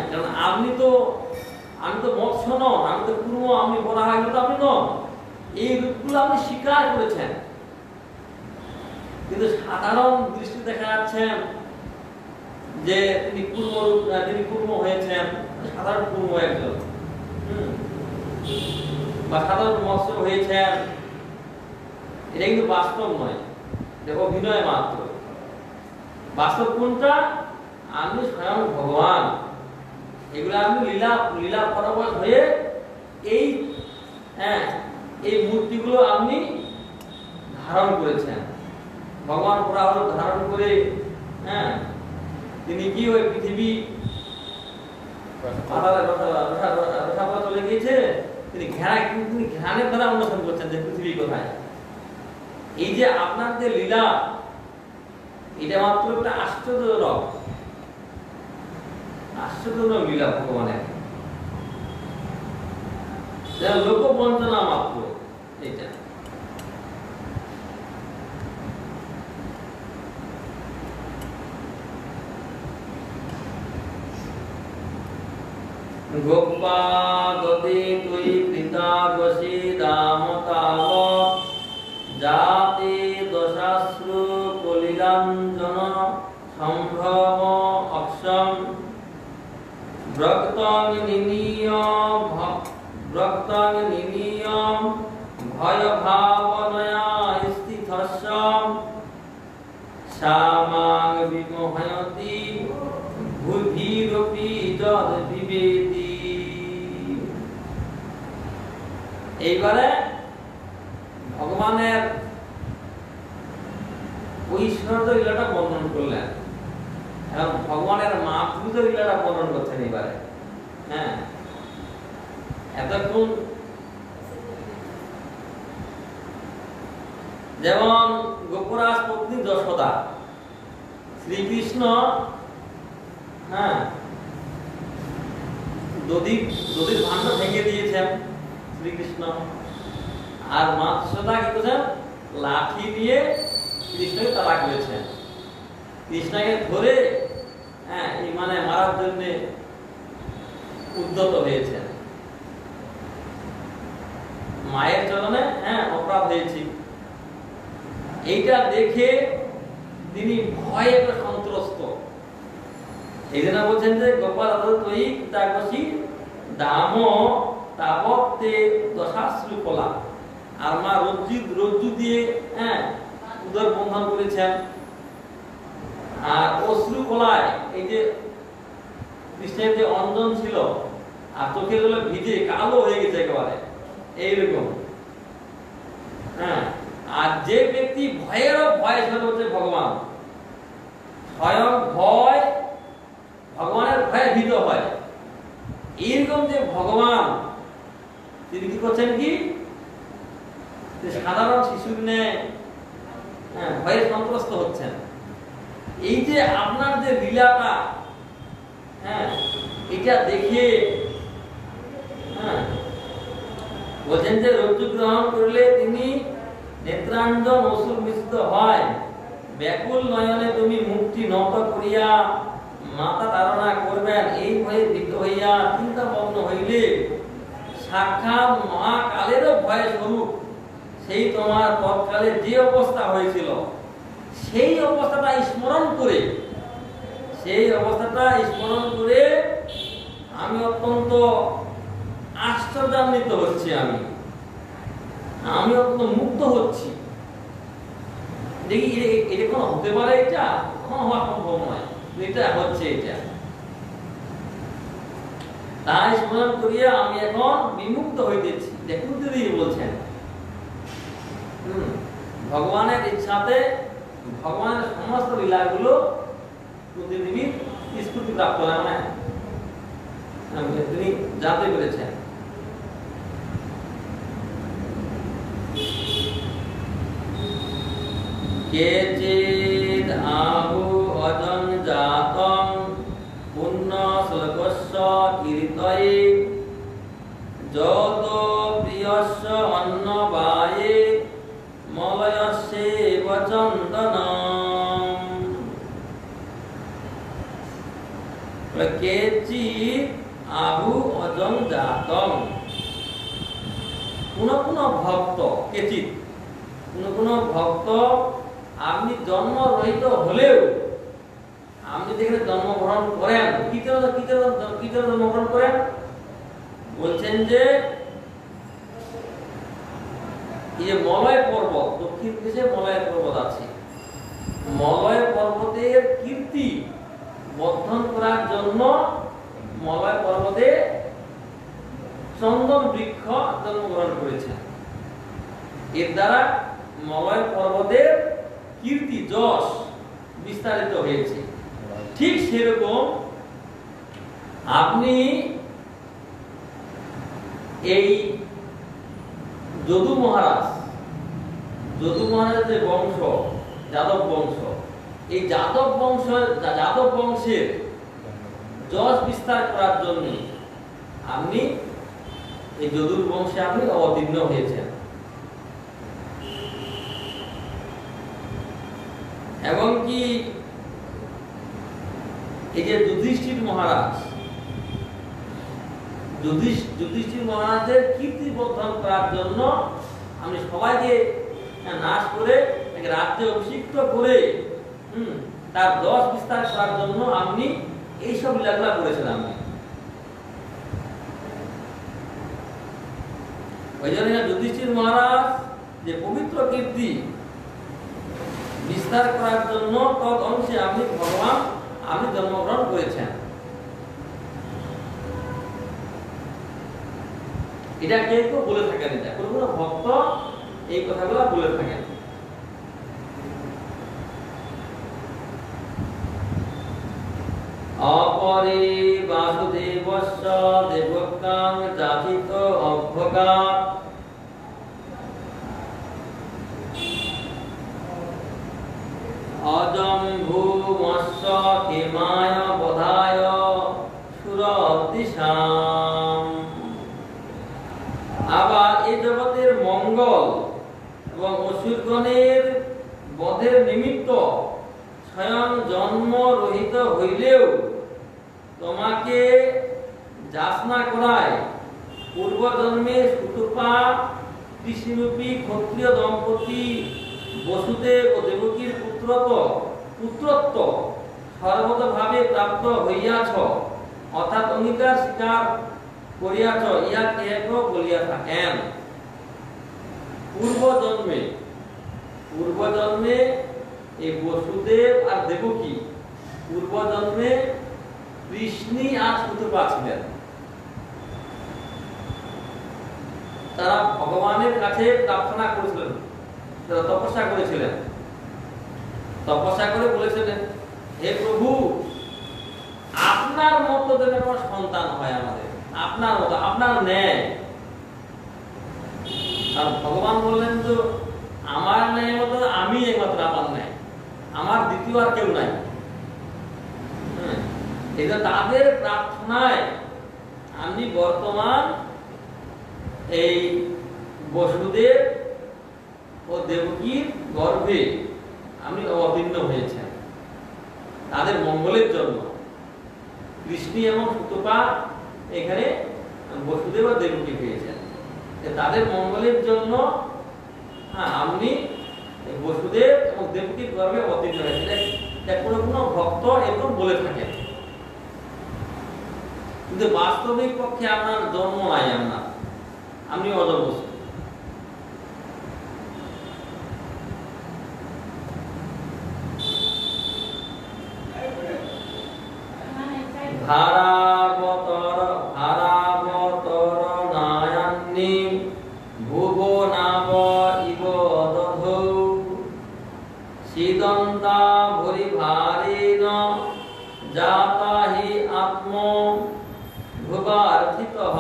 কারণ আমি তো মৎস্য নন, আমি তো কুর্ম, আমি বলা হয় তো আপনি নন। এই রূপগুলো আপনি স্বীকার করেছেন, কিন্তু সাধারণ দৃষ্টি দেখা যাচ্ছেন যে তিনি কুর্ম হয়েছেন, সাধারণ কুর্ম একজন, বা সাধারণ মৎস্য হয়েছেন, এটা কিন্তু বাস্তব নয়, এটা অভিনয় মাত্র। বাস্তব কোনটা? আপনি স্বয়ং ভগবান, এগুলো আপনি লীলা পরবশ হয়ে এই এই মূর্তিগুলো আপনি ধারণ করেছেন। ভগবান পুরাহর ধারণ করে তিনি কি ওই পৃথিবী চলে গিয়েছে, তিনি ঘ্রাণের দ্বারা অন্বেষণ করছেন যে পৃথিবী কোথায়। এই যে আপনার যে লীলা, এটা মাত্র একটা আশ্চর্যজনক লীলা ভগবানের, লোক বঞ্চনা মাত্র এটা। গোপাদতে তুই কৃতাগসি দামতাব জাতে দশাশ্রু কলিলাঞ্জন সম্ভ্রম অক্ষম ব্রক্তং নিনিয়ম ভয় ভাবনয়া স্থিতস্য সামাং বিমোহয়তি ভূভিরপি যদ বিবেদি। এইবারে ভগবানের ঐশ্বর্য লীলাটা বর্ণন করলেন এবং ভগবানের মাতৃত্ব লীলাটা বর্ণন করছেন এবারে। এতক্ষণ যেমন গোপরাজ পত্নী যশোদা, শ্রীকৃষ্ণ দধির ভাণ্ড ভেঙে দিয়েছেন শ্রীকৃষ্ণ, আর মা যশোদা কি করেছেন? লাঠি দিয়ে কৃষ্ণকে তাড়া করেছেন, কৃষ্ণকে ধরে মানে মারার জন্য উদ্যত হয়েছেন। মায়ের চরণে অপরাধ হয়েছে, এইটা দেখে তিনি ভয়ে সন্ত্রস্ত। এই জন্য বলছেন যে গোপাল তৈ কৃতাগসি দাম তাবতে দশাশ্রু কলা, আর মা রজ্জু দিয়ে উদর বন্ধন করেছেন, আর অশ্রু কলায় এই যে কৃষ্ণের যে অঞ্জন ছিল আর চোখের গুলো ভিজে কালো হয়ে গেছে একেবারে এইরকম। আর যে ব্যক্তি ভয়েরও ভয় সেটা হচ্ছে ভগবান, স্বয়ং ভগবানের ভয়ে ভীত হয়। এইরকম যে ভগবান তিনি কি করছেন? কি সাধারণ শিশুর ন্যায় ভয়ে সন্ত্রস্ত হচ্ছেন। এই যে আপনার যে লীলাটা, এটা দেখে বলছেন যে রজ্জু গ্রহণ করলে তিনি নেত্রাঞ্জন অসুর মিশ্রিত হয়, ব্যাকুল নয়নে তুমি মুক্তি নত করিয়া মাতা ধারণা করবেন, এই ভয়ে ভীত হইয়া চিন্তামগ্ন হইলে সাক্ষাৎ মহাকালেরও ভয় স্বরূপ সেই তোমার তৎকালে যে অবস্থা হয়েছিল সেই অবস্থাটা স্মরণ করে আমি অত্যন্ত আশ্চর্যান্বিত হচ্ছি, আমি অত্যন্ত মুগ্ধ হচ্ছি। দেখি এটা কোনো হতে পারে? এটা কখনো হওয়া সম্ভব নয়, এটা হচ্ছে। এটা তাই স্মরণ করিয়া আমি এখন বিমুক্ত হইতেছি। দেখুন দিদি বলছেন ভগবানের ইচ্ছাতে ভগবানের সমস্ত লীলাগুলো পৃথিবীর স্ফূর্তি প্রাপ্ত হয়, তিনি জানতে পেরেছেন। কেচিদ আহু অজন জাতং পুণ্য শ্লোকস্য কীর্তয়ে যত প্রিয়স্য অন্নবায়ে মলয়স্যেব চন্দনম। কেচিদ আহু অজন জাতং, কোন ভক্ত, কেচিদ কোন ভক্ত আপনি জন্ম রহিত হলেও আপনি যেখানে জন্মগ্রহণ করেন, কি জন্য জন্মগ্রহণ করেন? বলছেন যে এই যে মলয় পর্বত, দক্ষিণ দেশে মলয় পর্বত আছে, মলয় পর্বতের কীর্তি বর্ধন করার জন্য মলয় পর্বতে চন্দন বৃক্ষ জন্মগ্রহণ করেছেন। এর দ্বারা মলয় পর্বতের কীর্তি যশ বিস্তারিত হয়েছে। ঠিক সেরকম আপনি এই যদু মহারাজের বংশ, যাদব বংশ, এই যাদব বংশের যশ বিস্তার করার জন্য আপনি এই যদুর বংশে আপনি অবতীর্ণ হয়েছেন। এবং কি এই যে যুধিষ্ঠির মহারাজের কীর্তি বর্ধন করার জন্য আপনি সবাইকে নাশ করে রাজ্যে অভিষিক্ত করে তার যশ বিস্তার করার জন্য আপনি এইসব লীলাগুলা করেছেন। আপনি ওই জন্য যুধিষ্ঠির মহারাজ যে পবিত্র কীর্তি বিস্তার করার জন্য তদ অংশে আপনি ভগবান আপনি জন্মগ্রহণ করেছেন। এটা কেউ কেউ বলে থাকেন, এটা কোনো কোনো ভক্ত এই কথাগুলো বলে থাকেন। অপরে বাসুদেবস্য দেবকাং যাচিত অভ্যগা অজম্ভূমস্য হেমায় বধায় সুরদিশাম। আবার এই জগতের মঙ্গল এবং অসুরগণের বধের নিমিত্ত স্বয়ং জন্ম রহিত হইলেও তোমাকে যাচনা করায় পূর্বজন্মে সুতপা কৃষ্ণরূপী ক্ষত্রিয় দম্পতি বসুদেব ও দেবকীর পুত্রত্ব সর্বতভাবে প্রাপ্ত হইয়াছ, অর্থাৎ অঙ্গীকার স্বীকার করিয়াছ, ইহা কেহ বলিয়া থাকেন। পূর্বজন্মে এই বসুদেব আর দেবকী পূর্বজন্মে কৃষ্ণী আর সুতপা ছিলেন। তারা ভগবানের কাছে প্রার্থনা করেছিলেন, তারা তপস্যা করেছিলেন, তপস্যা করে বলেছিলেন, হে প্রভু, আপনার মতো যেন কোনো সন্তান হয় আমাদের, আপনার মতো, আপনার ন্যায়। আর ভগবান বললেন, তো আমার ন্যায় মতো আমি একমাত্র আমার ন্যায়, আমার দ্বিতীয় আর কেউ নাই। এটা তাদের প্রার্থনায় আমি বর্তমান এই বসুদেব ও দেবকীর গর্ভে আমি অবতীর্ণ হয়েছেন তাদের মঙ্গলের জন্য। কৃষ্ণী এবং সুতপা এখানে বসুদেব আর দেবকী পেয়েছেন, তাদের মঙ্গলের জন্য আপনি বসুদেব এবং দেবকীর গর্ভে অবতীর্ণ হয়েছেন। কোনো কোনো ভক্ত এরকম বলে থাকেন, কিন্তু বাস্তবিক পক্ষে আপনার জন্ম নাই, আপনি অজবস্তু। ভারাবতর নায়ান্নি ভুবনাব ইব দধৌ সিদন্তা ভরি ভারেণ জাতা হি আত্ম ভুবার্থিতঃ।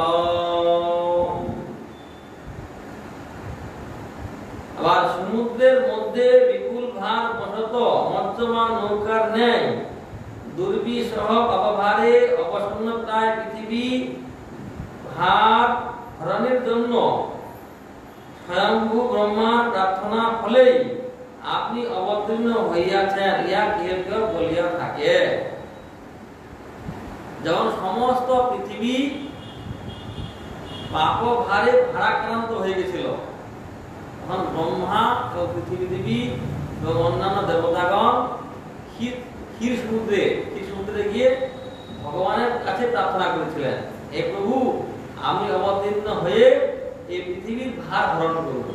আবার সমুদ্রের মধ্যে বিপুল ভার বসত মজ্জমান নৌকার ন্যায় দুর্বিসহ অপভারে অবসন্ন প্রায় পৃথিবী ভার হরণের জন্য স্বয়ম্ভু ব্রহ্মার প্রার্থনা ফলেই আপনি অবতীর্ণ হইয়াছেন, ইহা কেউ কেউ বলিয়া থাকে। যখন সমস্ত পৃথিবী পাপ ভারে ভারাক্রান্ত হয়ে গেছিল, তখন ব্রহ্মা ও পৃথিবী দেবী এবং অন্যান্য দেবতাগণ ক্ষীর সমুদ্রে গিয়ে ভগবানের কাছে প্রার্থনা করেছিলেন, হে প্রভু, আমি অবতীর্ণ হয়ে এই পৃথিবীর ভার ধারণ করব।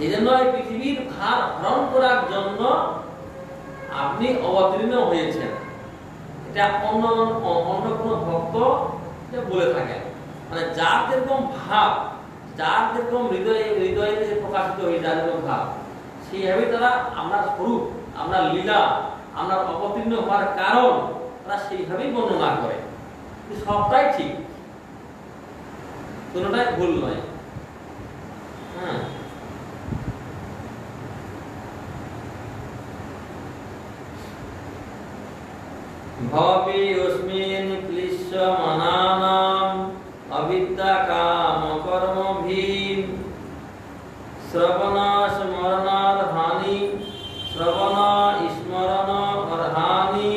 এই জন্য এই পৃথিবীর ভার ধারণ করার জন্য আপনি অবতীর্ণ হয়েছেন। এটা অন্য কোনো ভক্ত বলে থাকেন, মানে যার যেরকম ভাব, যার যেরকম হৃদয়ে প্রকাশিত হয়ে যার যেরকম ভাব, সেইভাবে তারা আপনার স্বরূপ, আপনার লীলা, আপনার অবতীর্ণ হওয়ার কারণ তারা সেইভাবেই বর্ণনা করে। সবটাই ঠিক, কোনোটাই ভুল নয়। হ্যাঁ, ভবি অস্মিন ক্লিশ্যমানানাম অবিদ্যা কাম কর্মভিঃ শ্রবণ স্মরণার্হানি শ্রবণ স্মরণ অর্হানি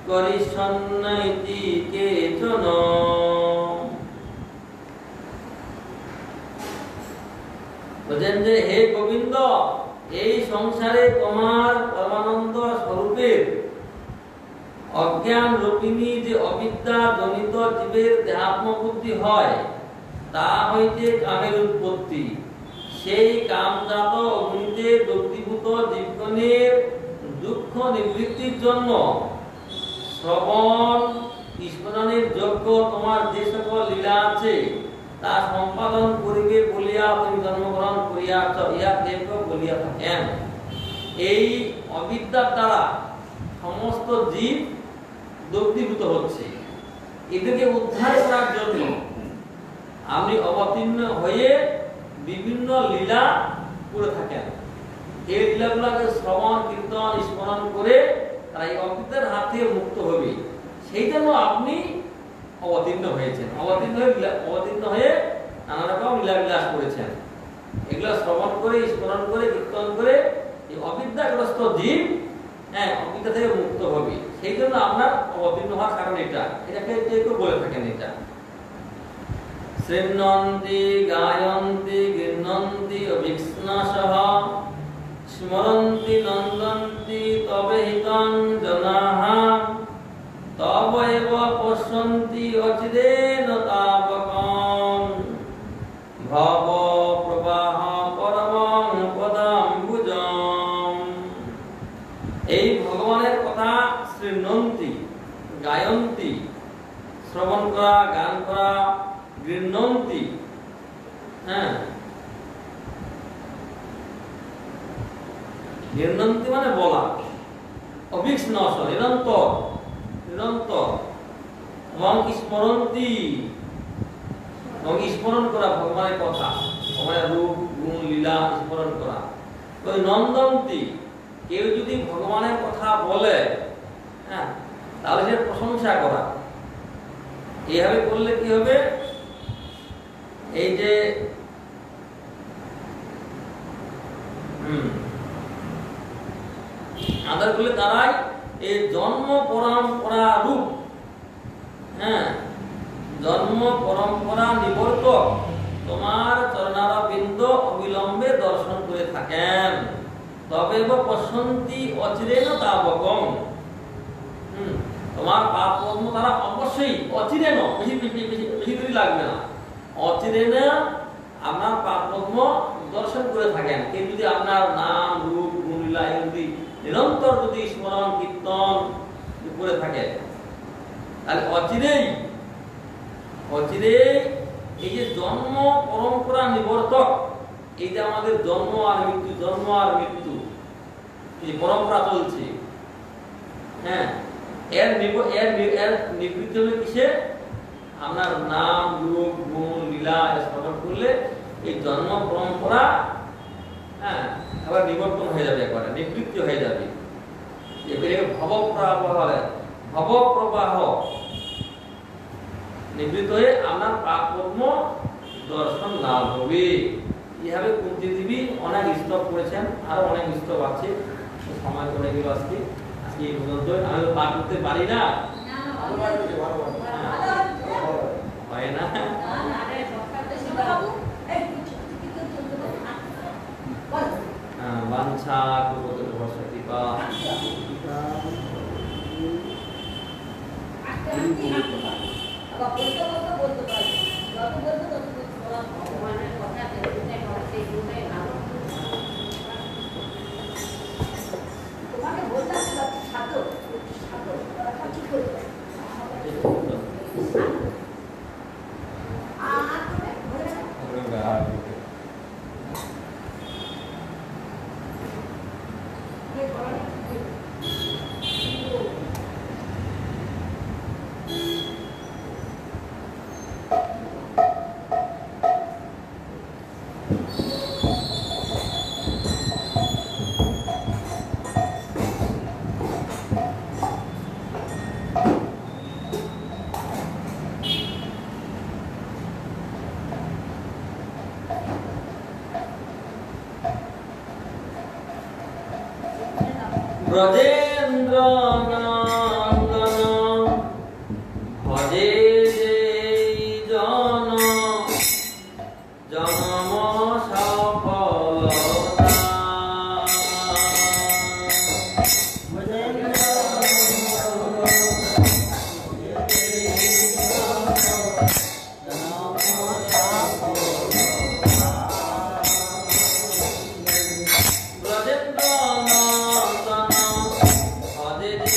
করিষ্যন্ন ইতি কেচন। বলেন যে হে গোবিন্দ, এই সংসারে তোমার পরমানন্দ স্বরূপের অজ্ঞান রূপিণী যে অবিদ্যা জনিত জীবের দেহাত্মবুদ্ধি হয়, তা হইতে কামের উৎপত্তি। সেই কামজাত অগ্নিতে দগ্ধীভূত জীবগণের দুঃখ নিবৃত্তির জন্য শ্রবণ স্মরণের যোগ্য তোমার যে সকল লীলা আছে তা সম্পাদন করিবে বলিয়া তুমি জন্মগ্রহণ করিয়াছ, ইহা দেব বলিয়া থাকেন। এই অবিদ্যার দ্বারা সমস্ত জীব দগ্ধীভূত হচ্ছে, এদেরকে উদ্ধার করার জন্য আপনি অবতীর্ণ হয়ে বিভিন্ন লীলা করে থাকেন। এই লীলাগুলোকে শ্রবণ কীর্তন স্মরণ করে তারা এই অবিদ্যার হাত থেকে মুক্ত হবে, সেই জন্য আপনি অবতীর্ণ হয়েছেন। অবতীর্ণ হয়ে নানা রকম লীলাবিলাস করেছেন। এগুলো শ্রবণ করে স্মরণ করে কীর্তন করে এই অবিদ্যাগ্রস্ত জীব অবিদ্যা থেকে মুক্ত হবে, সেই জন্য আপনার অবতীর্ণ হওয়ার কারণ এটাকে কেউ বলে থাকেন। এটা শৃণ্বন্তি গায়ন্তি গৃহ্ণন্তি অভিক্ষ্ণাসহ স্মরন্তি নন্দন্তি তবে হিতং জনাঃ তব এব পশ্যন্তি অচিরেণ তাবকং ভব প্রবাহ পরমং পদাম্বুজং। এই ভগবানের কথা শৃণ্বন্তি, গায়ন্তি, শ্রবণ করা, গান করা, গৃহ্ণন্তি, গৃহ্ণন্তি মানে বলা, অভিক্ষ্ণস নিরন্তর এবং স্মরন্তি, এবং স্মরণ করা ভগবানের কথা, ভগবানের রূপ গুণ লীলা স্মরণ করা। ওই নন্দন্তি, কেউ যদি ভগবানের কথা বলে তাহলে সে প্রশংসা করা। এইভাবে করলে কি হবে, এই যে আদার করলে তারাই এই জন্ম পরম্পরা রূপ, জন্ম পরম্পরা নিবর্তক তোমার চরণারবিন্দ অবিলম্বে দর্শন করে থাকেন। তবে পশ্যন্তি অচিরেণ তাবকং, তোমার পাপ কর্ম তারা অবশ্যই অচিরেণ, বেশি দেরি লাগবে না, অচিরেণ আপনার পাপ কর্ম দর্শন করে থাকেন। কেউ যদি আপনার নাম রূপ গুণ লীলা যদি নিরন্তর যদি স্মরণ কীর্তন করে থাকে, তাহলে অচিরেই এই যে জন্ম পরম্পরা নিবর্তক, এই যে আমাদের জন্ম আর মৃত্যু এই পরম্পরা চলছে, এর নিবৃত্তি হলে কিসে, আপনার নাম রূপ গুণ লীলা স্মরণ করলে এই জন্ম পরম্পরা আবার নিবর্তন হয়ে যাবে, একবারে নিবৃত্তি হয়ে যাবে। এবারে ভবপ্রবাহ নিবৃত্ত হয়ে আপনার পাপ কর্ম দর্শন লাভ হবে। এইভাবে কুন্তী দেবী অনেক স্তব করেছেন, আরো অনেক স্তব আছে, সময় করে গেল আজকে এই পর্যন্ত। আমি তো পাঠ করতে পারি না, হয় না। বাঞ্ছা পূর্বতর বর্ষা কৃপা ব্রজেন্দ্র নন্দন ভজে জন জনম সফলতা ব্রজেন্দ্র নন্দন ভজে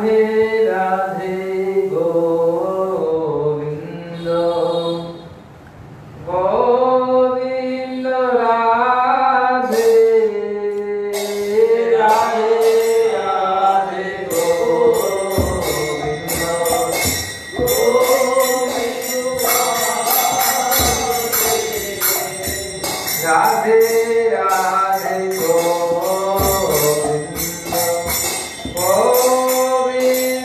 Radhe Radhe Govinda Govinda Radhe Radhe Radhe Govinda Govinda Radhe Radhe Govinda Govinda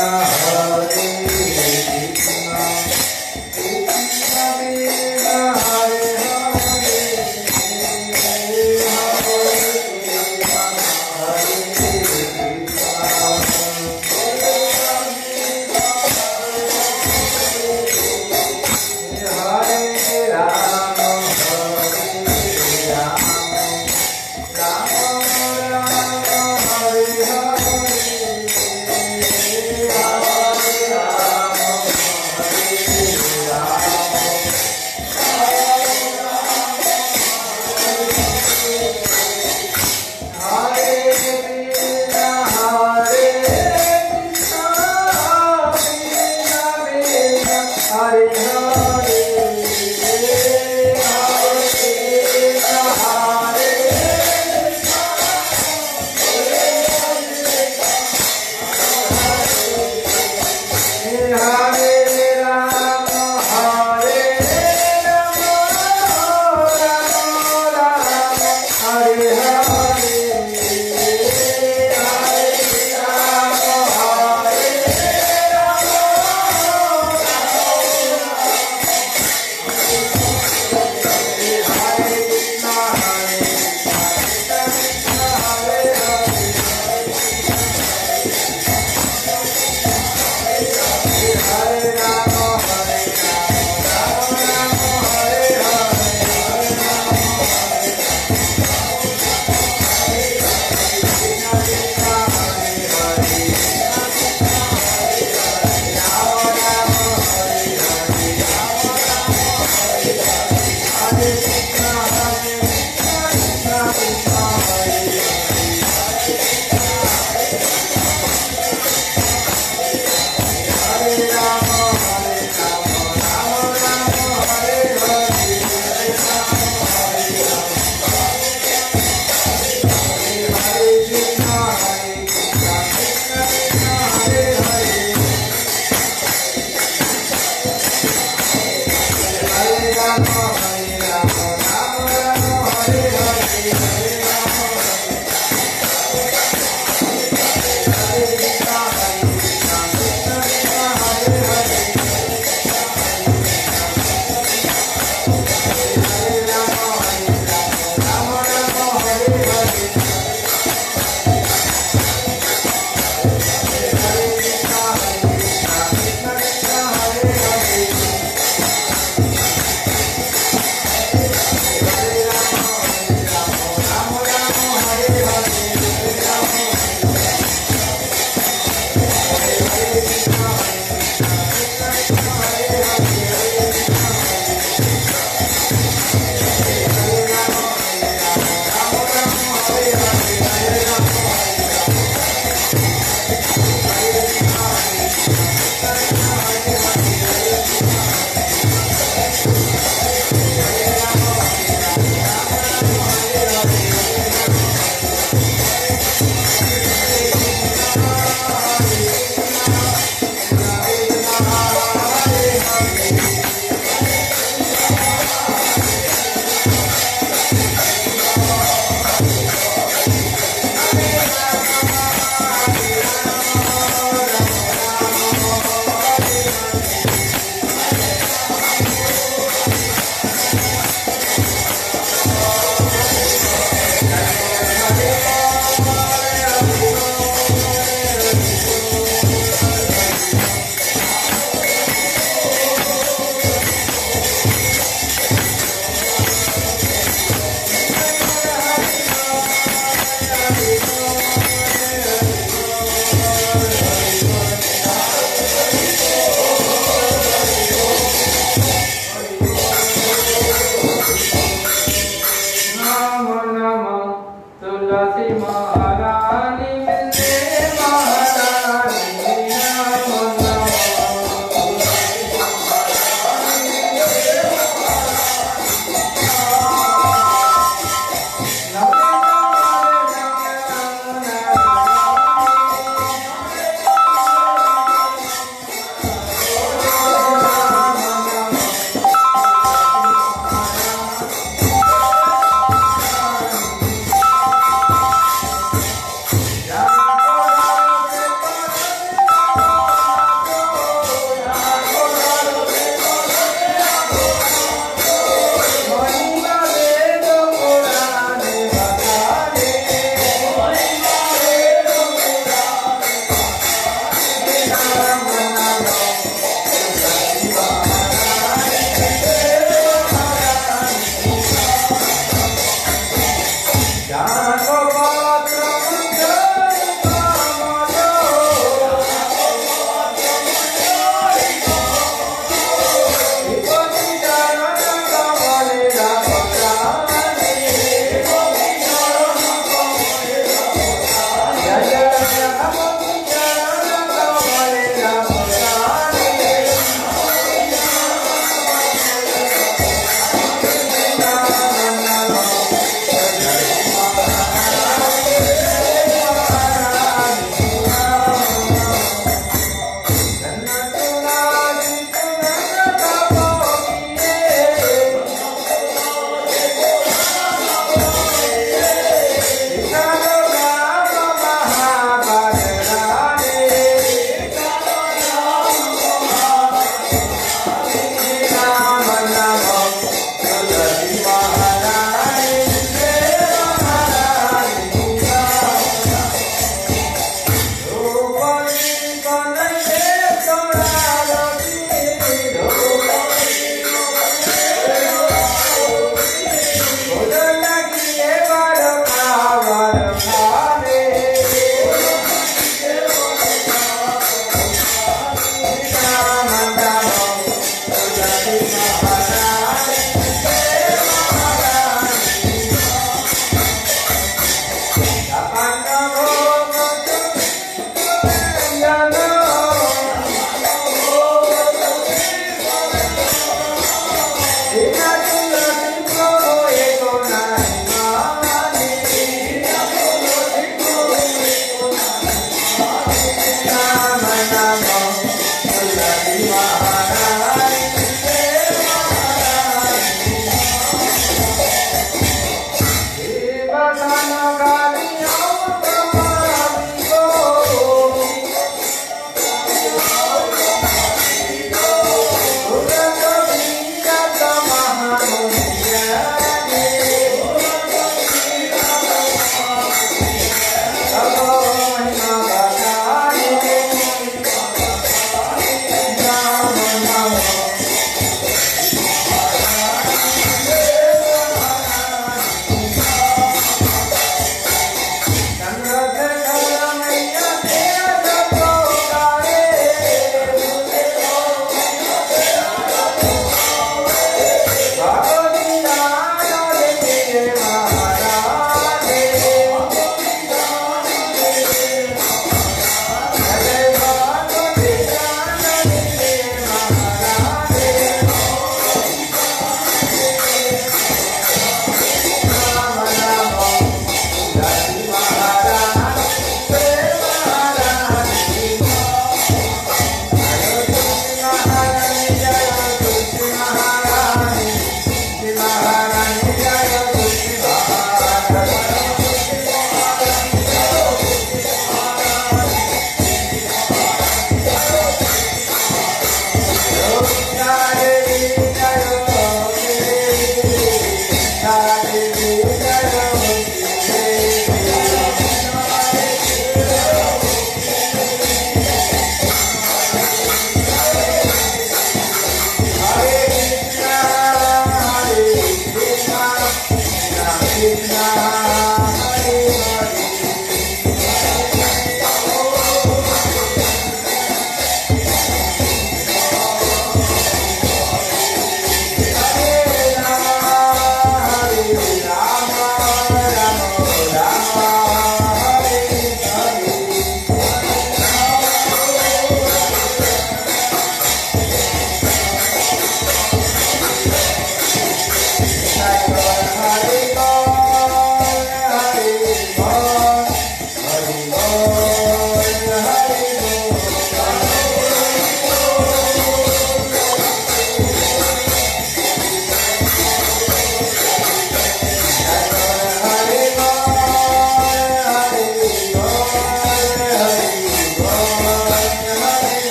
Hare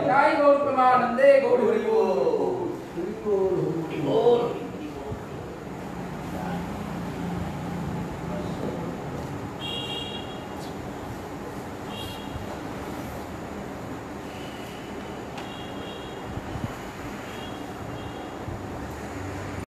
Jai Gaur Premanande Gaur Hari Bol.